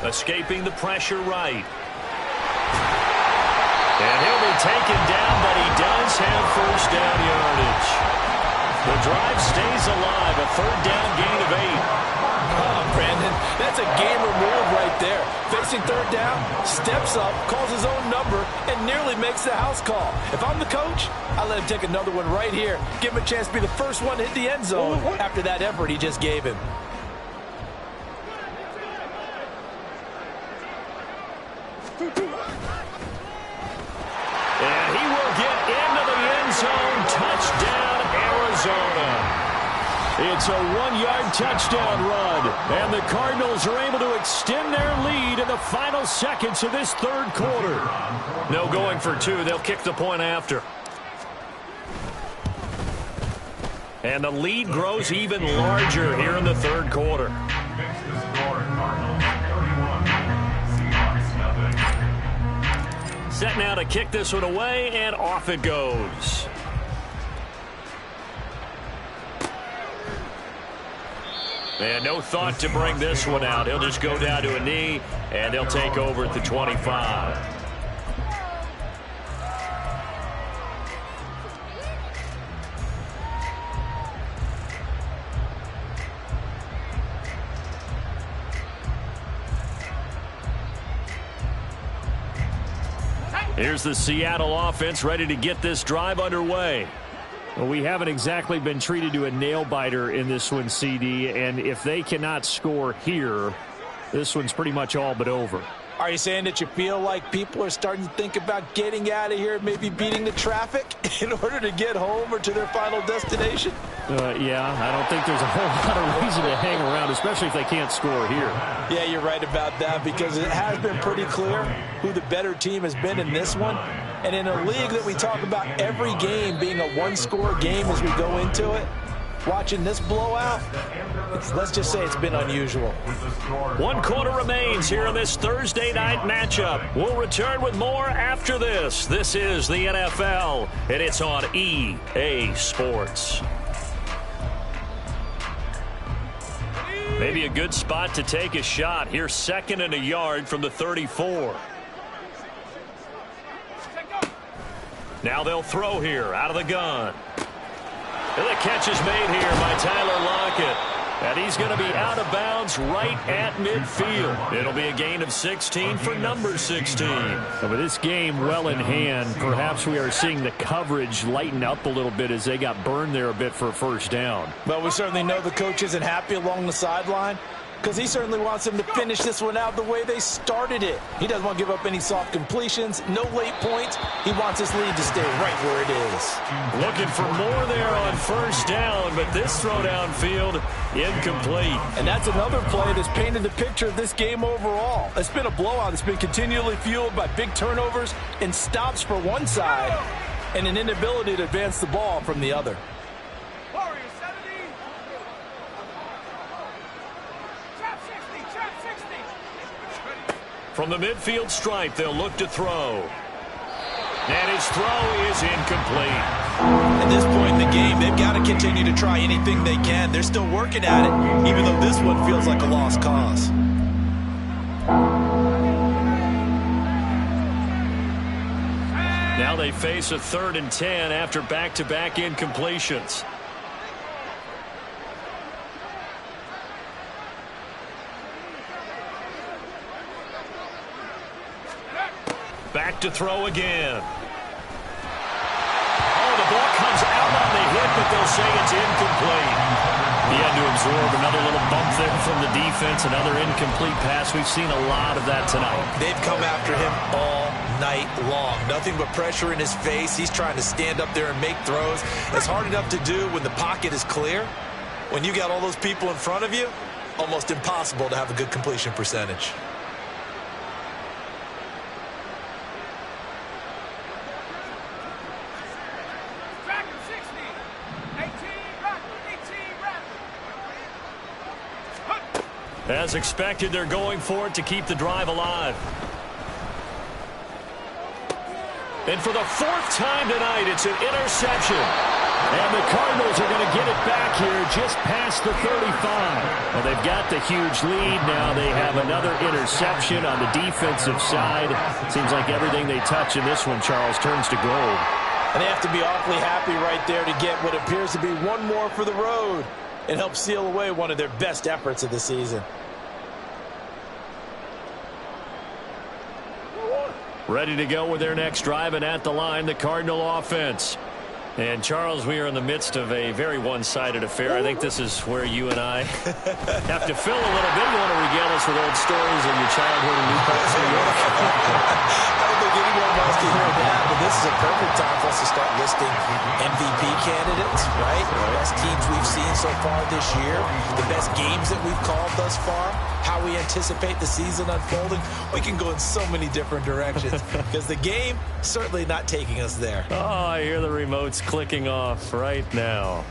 Escaping the pressure right. And he'll be taken down, but he does have 1st down yardage. The drive stays alive, a 3rd down gain of 8. Oh, Brandon, that's a gamer move right there. Facing 3rd down, steps up, calls his own number, and nearly makes the house call. If I'm the coach, I let him take another one right here. Give him a chance to be the first one to hit the end zone after that effort he just gave him. And he will get into the end zone. Touchdown, Arizona. It's a 1-yard touchdown run, and the Cardinals are able to extend their lead in the final seconds of this 3rd quarter. No going for 2. They'll kick the point after. And the lead grows even larger here in the 3rd quarter. Set now to kick this one away, and off it goes. And no thought to bring this one out. He'll just go down to a knee, and they'll take over at the 25. Here's the Seattle offense ready to get this drive underway. Well, we haven't exactly been treated to a nail-biter in this one, CD, and if they cannot score here, this one's pretty much all but over. Are you saying that you feel like people are starting to think about getting out of here, maybe beating the traffic in order to get home or to their final destination? Yeah, I don't think there's a whole lot of reason to hang around, especially if they can't score here. Yeah, you're right about that, because it has been pretty clear who the better team has been in this one. And in a league that we talk about every game being a 1-score game as we go into it, watching this blowout, let's just say it's been unusual. 1 quarter remains here in this Thursday night matchup. We'll return with more after this. This is the NFL, and it's on EA Sports. Maybe a good spot to take a shot. Here's 2nd and a yard from the 34. Now they'll throw here out of the gun. And the catch is made here by Tyler Lockett. And he's going to be out of bounds right at midfield. It'll be a gain of 16 for number 16. And with this game well in hand, perhaps we are seeing the coverage lighten up a little bit as they got burned there a bit for a first down. Well, we certainly know the coach isn't happy along the sideline, because he certainly wants them to finish this one out the way they started it. He doesn't want to give up any soft completions, no late points. He wants his lead to stay right where it is. Looking for more there on first down, but this throw downfield incomplete. And that's another play that's painted the picture of this game overall. It's been a blowout. It's been continually fueled by big turnovers and stops for one side and an inability to advance the ball from the other. From the midfield stripe, they'll look to throw. And his throw is incomplete. At this point in the game, they've got to continue to try anything they can. They're still working at it, even though this one feels like a lost cause. Now they face a 3rd and 10 after back-to-back incompletions. Back to throw again. Oh, the ball comes out on the hit, but they'll say it's incomplete. He had to absorb another little bump there from the defense, another incomplete pass. We've seen a lot of that tonight. They've come after him all night long. Nothing but pressure in his face. He's trying to stand up there and make throws. It's hard enough to do when the pocket is clear. When you got all those people in front of you, almost impossible to have a good completion percentage. As expected, they're going for it to keep the drive alive. And for the 4th time tonight, it's an interception. And the Cardinals are going to get it back here just past the 35. Well, they've got the huge lead. Now they have another interception on the defensive side. Seems like everything they touch in this one, Charles, turns to gold. And they have to be awfully happy right there to get what appears to be one more for the road and help seal away one of their best efforts of the season. Ready to go with their next drive, and at the line, the Cardinal offense. And, Charles, we are in the midst of a very one-sided affair. I think this is where you and I have to fill a little bit. You want to regale us with old stories of your childhood in Newport, New York? I don't think anyone wants to hear that, but this is a perfect time for us to start listing MVP candidates, right? The best teams we've seen so far this year, the best games that we've called thus far, how we anticipate the season unfolding. We can go in so many different directions because the game certainly not taking us there. Oh, I hear the remotes clicking off right now.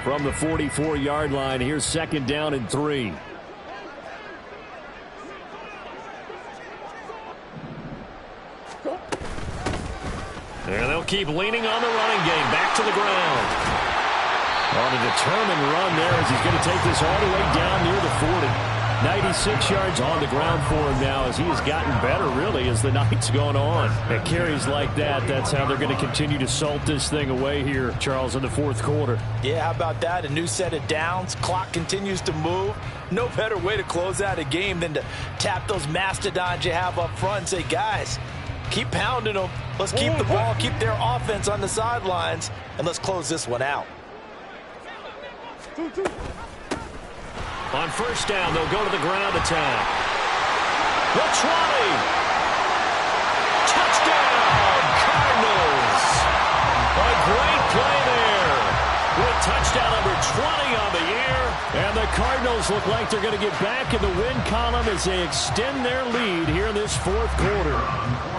From the 44-yard line, here's 2nd down and 3. And they'll keep leaning on the running game. Back to the ground. On a determined run there as he's going to take this all the way down near the 40. 96 yards on the ground for him now as he has gotten better, really, as the night's gone on. At carries like that, that's how they're going to continue to salt this thing away here, Charles, in the 4th quarter. Yeah, how about that? A new set of downs. Clock continues to move. No better way to close out a game than to tap those mastodons you have up front and say, guys, keep pounding them. Let's keep the ball, keep their offense on the sidelines, and let's close this one out. On first down, they'll go to the ground attack. The 20. Touchdown, Cardinals. A great play there. With touchdown number 20 on the year. And the Cardinals look like they're going to get back in the win column as they extend their lead here in this 4th quarter.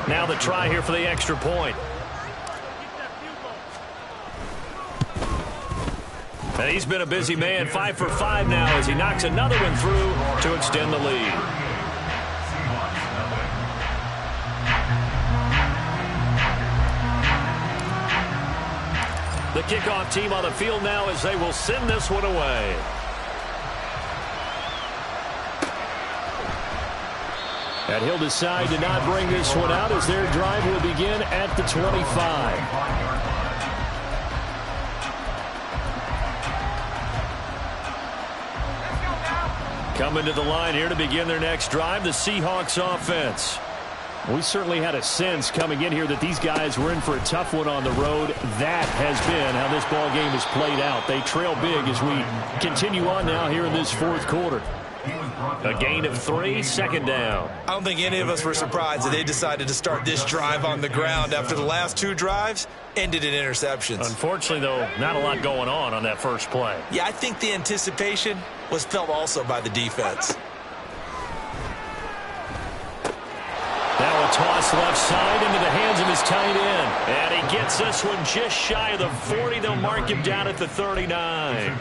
Now the try here for the extra point. And he's been a busy man, 5 for 5 now as he knocks another one through to extend the lead. The kickoff team on the field now as they will send this one away. And he'll decide to not bring this one out as their drive will begin at the 25. Coming to the line here to begin their next drive, the Seahawks offense. We certainly had a sense coming in here that these guys were in for a tough one on the road. That has been how this ball game has played out. They trail big as we continue on now here in this fourth quarter. A gain of 3, second down. I don't think any of us were surprised that they decided to start this drive on the ground after the last 2 drives ended in interceptions. Unfortunately, though, not a lot going on that first play. Yeah, I think the anticipation was felt also by the defense. Now a toss left side into the hands of his tight end. And he gets this one just shy of the 40. They'll mark him down at the 39.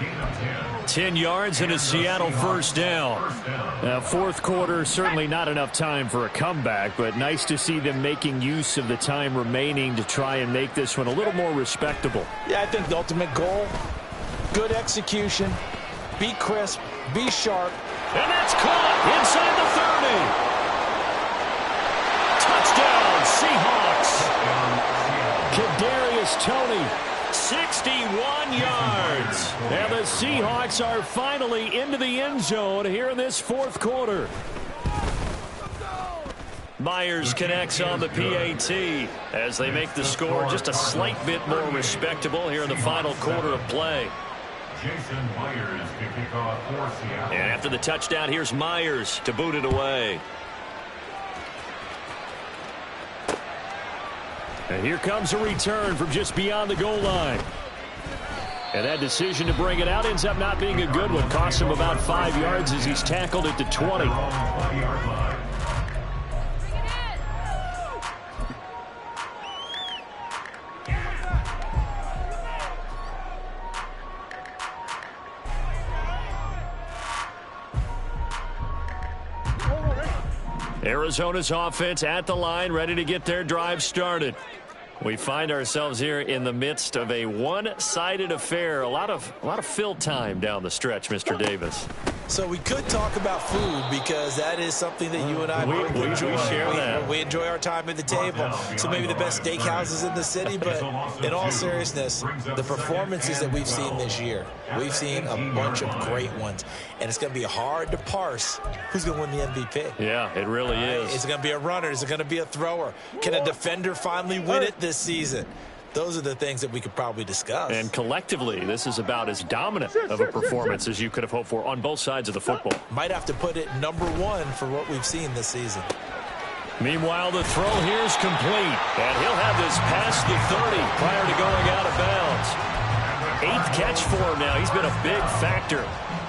10 yards and a Seattle first down. Now, fourth quarter, certainly not enough time for a comeback, but nice to see them making use of the time remaining to try and make this one a little more respectable. Yeah, I think the ultimate goal, good execution, be crisp, be sharp. And that's caught inside the 30. Touchdown, Seahawks. Kadarius Toney, 61 yards. And the Seahawks are finally into the end zone here in this fourth quarter. Myers connects on the PAT as they make the score just a slight bit more respectable here in the final quarter of play. Jason Myers to kick off for Seattle. And after the touchdown, here's Myers to boot it away. And here comes a return from just beyond the goal line. And that decision to bring it out ends up not being a good one. Costs him about 5 yards as he's tackled at the 20. Arizona's offense at the line, ready to get their drive started. We find ourselves here in the midst of a one-sided affair. A lot of fill time down the stretch, Mr. Davis. So we could talk about food because that is something that you and I enjoy. We share that. We enjoy our time at the table. So maybe the best steakhouses in the city, but in all seriousness, the performances that we've seen this year, we've seen a bunch of great ones. And it's going to be hard to parse who's going to win the MVP. Yeah, it really is. Is it going to be a runner? Is it going to be a thrower? Can a defender finally win it this season? Those are the things that we could probably discuss. And collectively, this is about as dominant of a performance as you could have hoped for on both sides of the football. Might have to put it #1 for what we've seen this season. Meanwhile, the throw here is complete. And he'll have this past the 30 prior to going out of bounds. 8th catch for him now. He's been a big factor.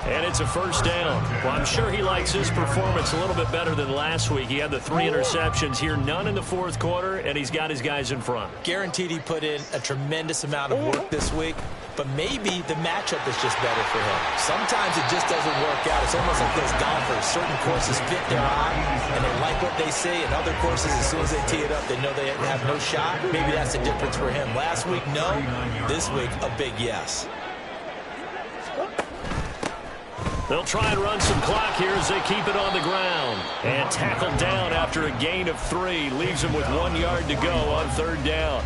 And it's a first down. Well, I'm sure he likes his performance a little bit better than last week. He had the 3 interceptions here, none in the fourth quarter, and he's got his guys in front. Guaranteed he put in a tremendous amount of work this week, but maybe the matchup is just better for him. Sometimes it just doesn't work out. It's almost like those golfers. Certain courses fit their eye, and they like what they see, and other courses, as soon as they tee it up, they know they have no shot. Maybe that's the difference for him. Last week, no. This week, a big yes. They'll try and run some clock here as they keep it on the ground. And tackled down after a gain of 3. Leaves him with 1 yard to go on 3rd down.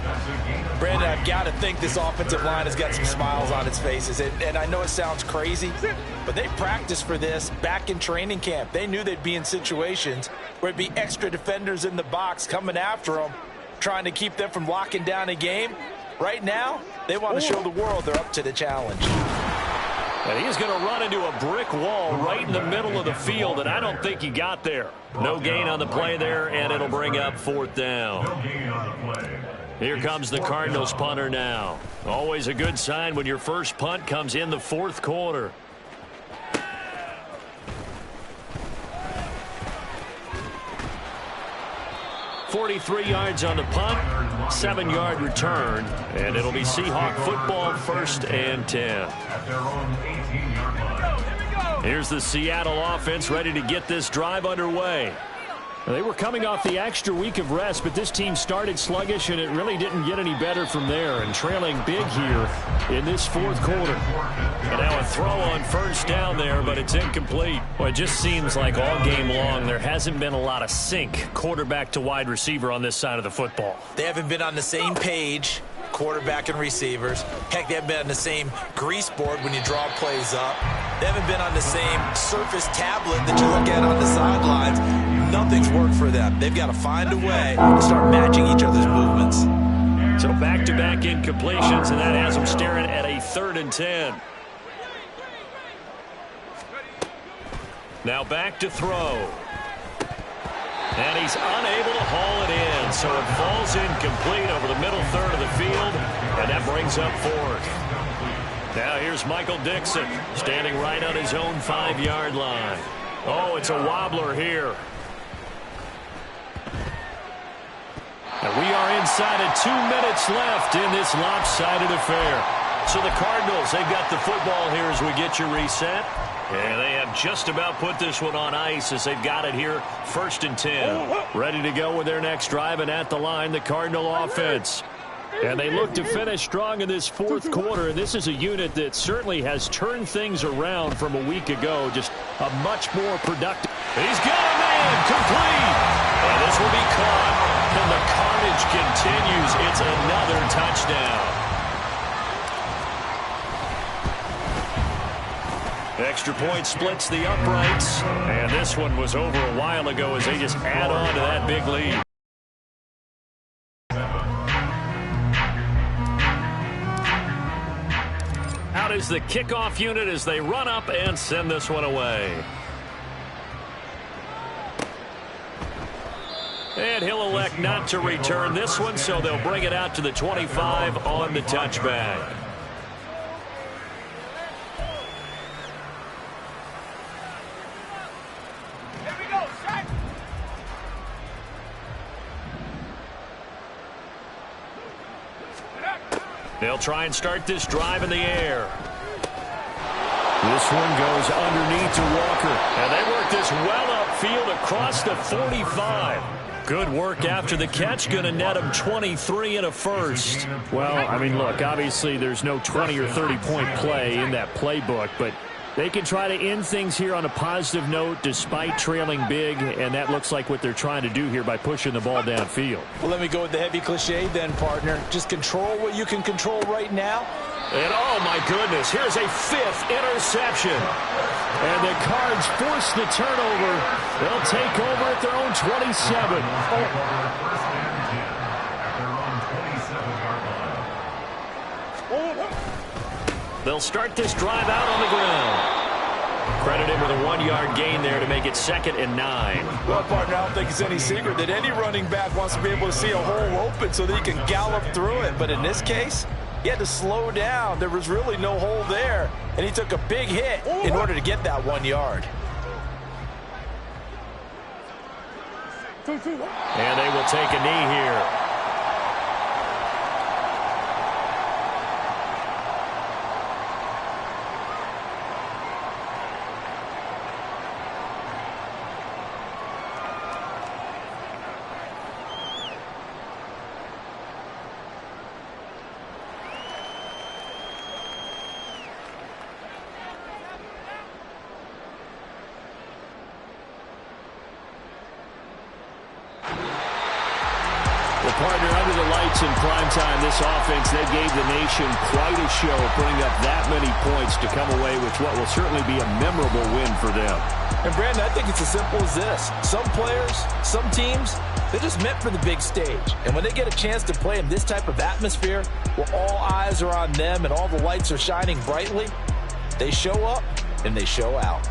Brandon, I've got to think this offensive line has got some smiles on its faces. And I know it sounds crazy, but they practiced for this back in training camp. They knew they'd be in situations where it'd be extra defenders in the box coming after them, trying to keep them from locking down a game. Right now, they want to show the world they're up to the challenge. And he's going to run into a brick wall right in the middle of the field, and I don't think he got there. No gain on the play there, and it'll bring up 4th down. Here comes the Cardinals punter now. Always a good sign when your first punt comes in the fourth quarter. .43 yards on the punt, 7-yard return, and it'll be Seahawk football, 1st and 10. Here's the Seattle offense ready to get this drive underway. They were coming off the extra week of rest, but this team started sluggish, and it really didn't get any better from there, and trailing big here in this fourth quarter. And now a throw on first down there, but it's incomplete. Well, it just seems like all game long there hasn't been a lot of sync quarterback to wide receiver on this side of the football. They haven't been on the same page, quarterback and receivers. Heck, they haven't been on the same grease board when you draw plays up. They haven't been on the same surface tablet that you look at on the sidelines. Nothing's worked for them. They've got to find a way to start matching each other's movements. So back-to-back incompletions, and that has them staring at a 3rd and 10. Now back to throw. And he's unable to haul it in, so it falls incomplete over the middle third of the field, and that brings up 4th. Now here's Michael Dixon, standing right on his own 5-yard line. Oh, it's a wobbler here. And we are inside of 2 minutes left in this lopsided affair. So the Cardinals, they've got the football here as we get you reset. And they have just about put this one on ice as they've got it here, 1st and 10. Ready to go with their next drive, and at the line, the Cardinal offense. And they look to finish strong in this fourth quarter, and this is a unit that certainly has turned things around from a week ago, just a much more productive. He's got a man, complete. And this will be caught, and the carnage continues. It's another touchdown. Extra point splits the uprights, and this one was over a while ago as they just add on to that big lead. Out is the kickoff unit as they run up and send this one away. And he'll elect not to return this one, so they'll bring it out to the 25 on the touchback. They'll try and start this drive in the air. This one goes underneath to Walker. And they work this well upfield across the 45. Good work after the catch. Going to net them 23 and a first. Well, I mean, look, obviously there's no 20 or 30-point play in that playbook, but they can try to end things here on a positive note despite trailing big, and that looks like what they're trying to do here by pushing the ball downfield. Well, let me go with the heavy cliche then, partner. Just control what you can control right now. And, oh, my goodness, here's a 5th interception. And the Cards force the turnover. They'll take over at their own 27. They'll start this drive out on the ground. Credit him with a 1-yard gain there to make it 2nd and 9. Well, partner, I don't think it's any secret that any running back wants to be able to see a hole open so that he can gallop through it. But in this case, he had to slow down. There was really no hole there, and he took a big hit in order to get that 1 yard. And they will take a knee here. Partner, under the lights in primetime, this offense, they gave the nation quite a show, putting up that many points to come away with what will certainly be a memorable win for them. And, Brandon, I think it's as simple as this. Some players, some teams, they're just meant for the big stage. And when they get a chance to play in this type of atmosphere, where all eyes are on them and all the lights are shining brightly, they show up and they show out.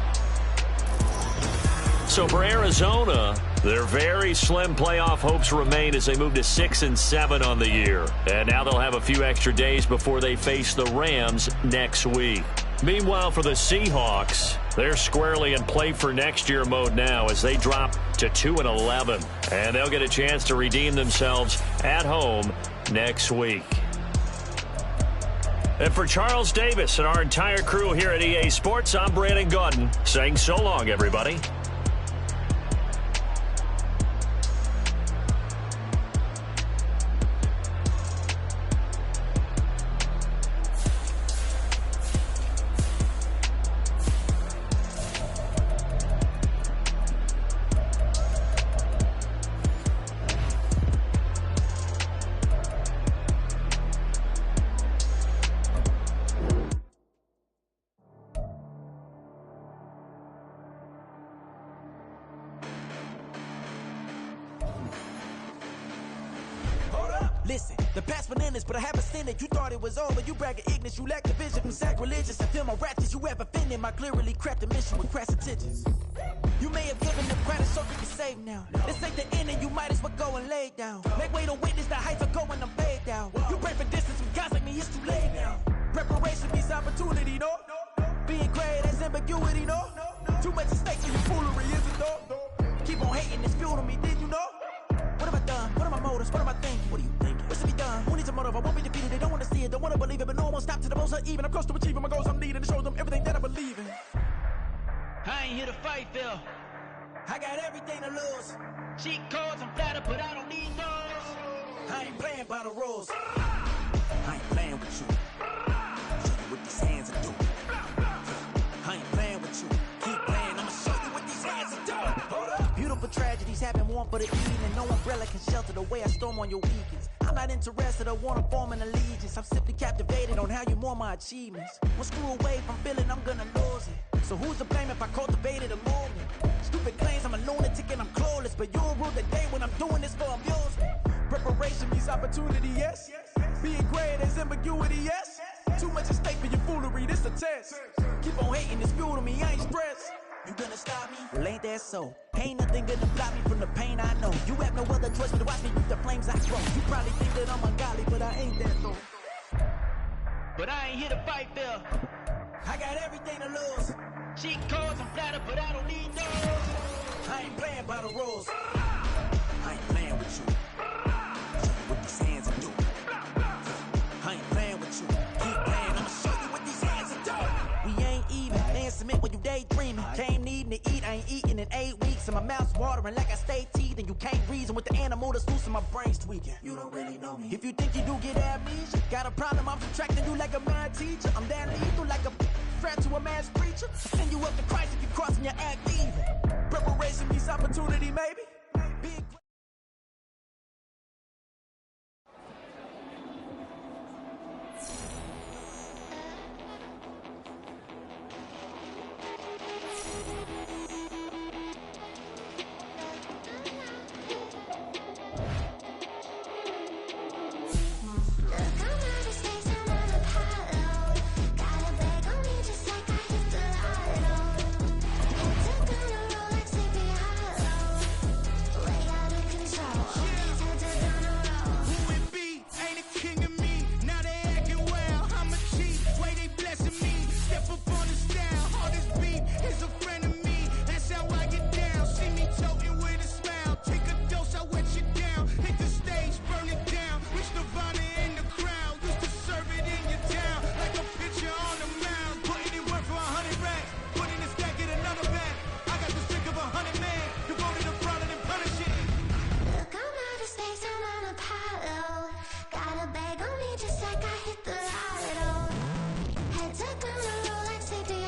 So for Arizona, their very slim playoff hopes remain as they move to 6 and 7 on the year. And now they'll have a few extra days before they face the Rams next week. Meanwhile, for the Seahawks, they're squarely in play for next year mode now as they drop to 2 and 11. And they'll get a chance to redeem themselves at home next week. And for Charles Davis and our entire crew here at EA Sports, I'm Brandon Gaudin saying so long, everybody. Listen, the past bananas, but I haven't seen it. You thought it was over, you bragging ignorance, you lack the vision from sacrilegious. I feel my ratchets, you ever offended my clearly crafted mission with crass intentions. You may have given them credit so you can save now. This ain't the end and you might as well go and lay down. Make way to witness the heights are going, I'm paid down. You pray for distance with guys like me, it's too late now. Preparation means opportunity, no? Being great has ambiguity, no? Too much at stake for your foolery, is it though? Keep on hating, it's fuel to me, did you know? What have I done? What are my motives? What am I thinking? What are you thinking? What's to be done? Who needs a motive? I won't be defeated. They don't want to see it, don't want to believe it, but no one will stop to the most uneven. I'm close to achieving my goals. I'm needing to show them everything that I believe in. I ain't here to fight, Phil. I got everything to lose. Cheat codes, I'm flattered, but I don't need those. I ain't playing by the rules. I ain't playing with you. Show you what these hands are doing. I ain't playing with you. Keep playing, I'ma show you what these hands are doing. Hold up. Beautiful tragedies happen one for the evening. No umbrella can shelter the way I storm on your weekends. I'm not interested, I wanna form an allegiance. I'm simply captivated on how you mourn my achievements. One screw away from feeling I'm gonna lose it. So who's to blame if I cultivated a movement? Stupid claims I'm a lunatic and I'm clueless, but you'll rule the day when I'm doing this for amusement. Preparation means opportunity, yes. Being great has ambiguity, yes. Too much at stake for your foolery, this a test. Keep on hating, it's fuel to me, I ain't stressed. You gonna stop me? Well, ain't that so? Ain't nothing gonna block me from the pain I know. You have no other choice but to watch me reap the flames I grow. You probably think that I'm ungodly, but I ain't that though. But I ain't here to fight, Phil. I got everything to lose. Cheat codes, I'm flattered, but I don't need those. I ain't playing by the rules. I ain't playing with you. Show you what these hands are doing. I ain't playing with you. Keep playing, I'ma show you what these hands are doing. We ain't even. Man, submit when you daydreaming. Came needing to eat, I ain't eating in 8 weeks. And my mouth's watering like I stay teething. You can't reason with the animal that's loose and my brain's tweaking. You don't really know me. If you think you do get amnesia, got a problem, I'm subtracting you like a mad teacher. I'm that lethal like a threat to a mass preacher. Send you up to Christ if you crossing your act even.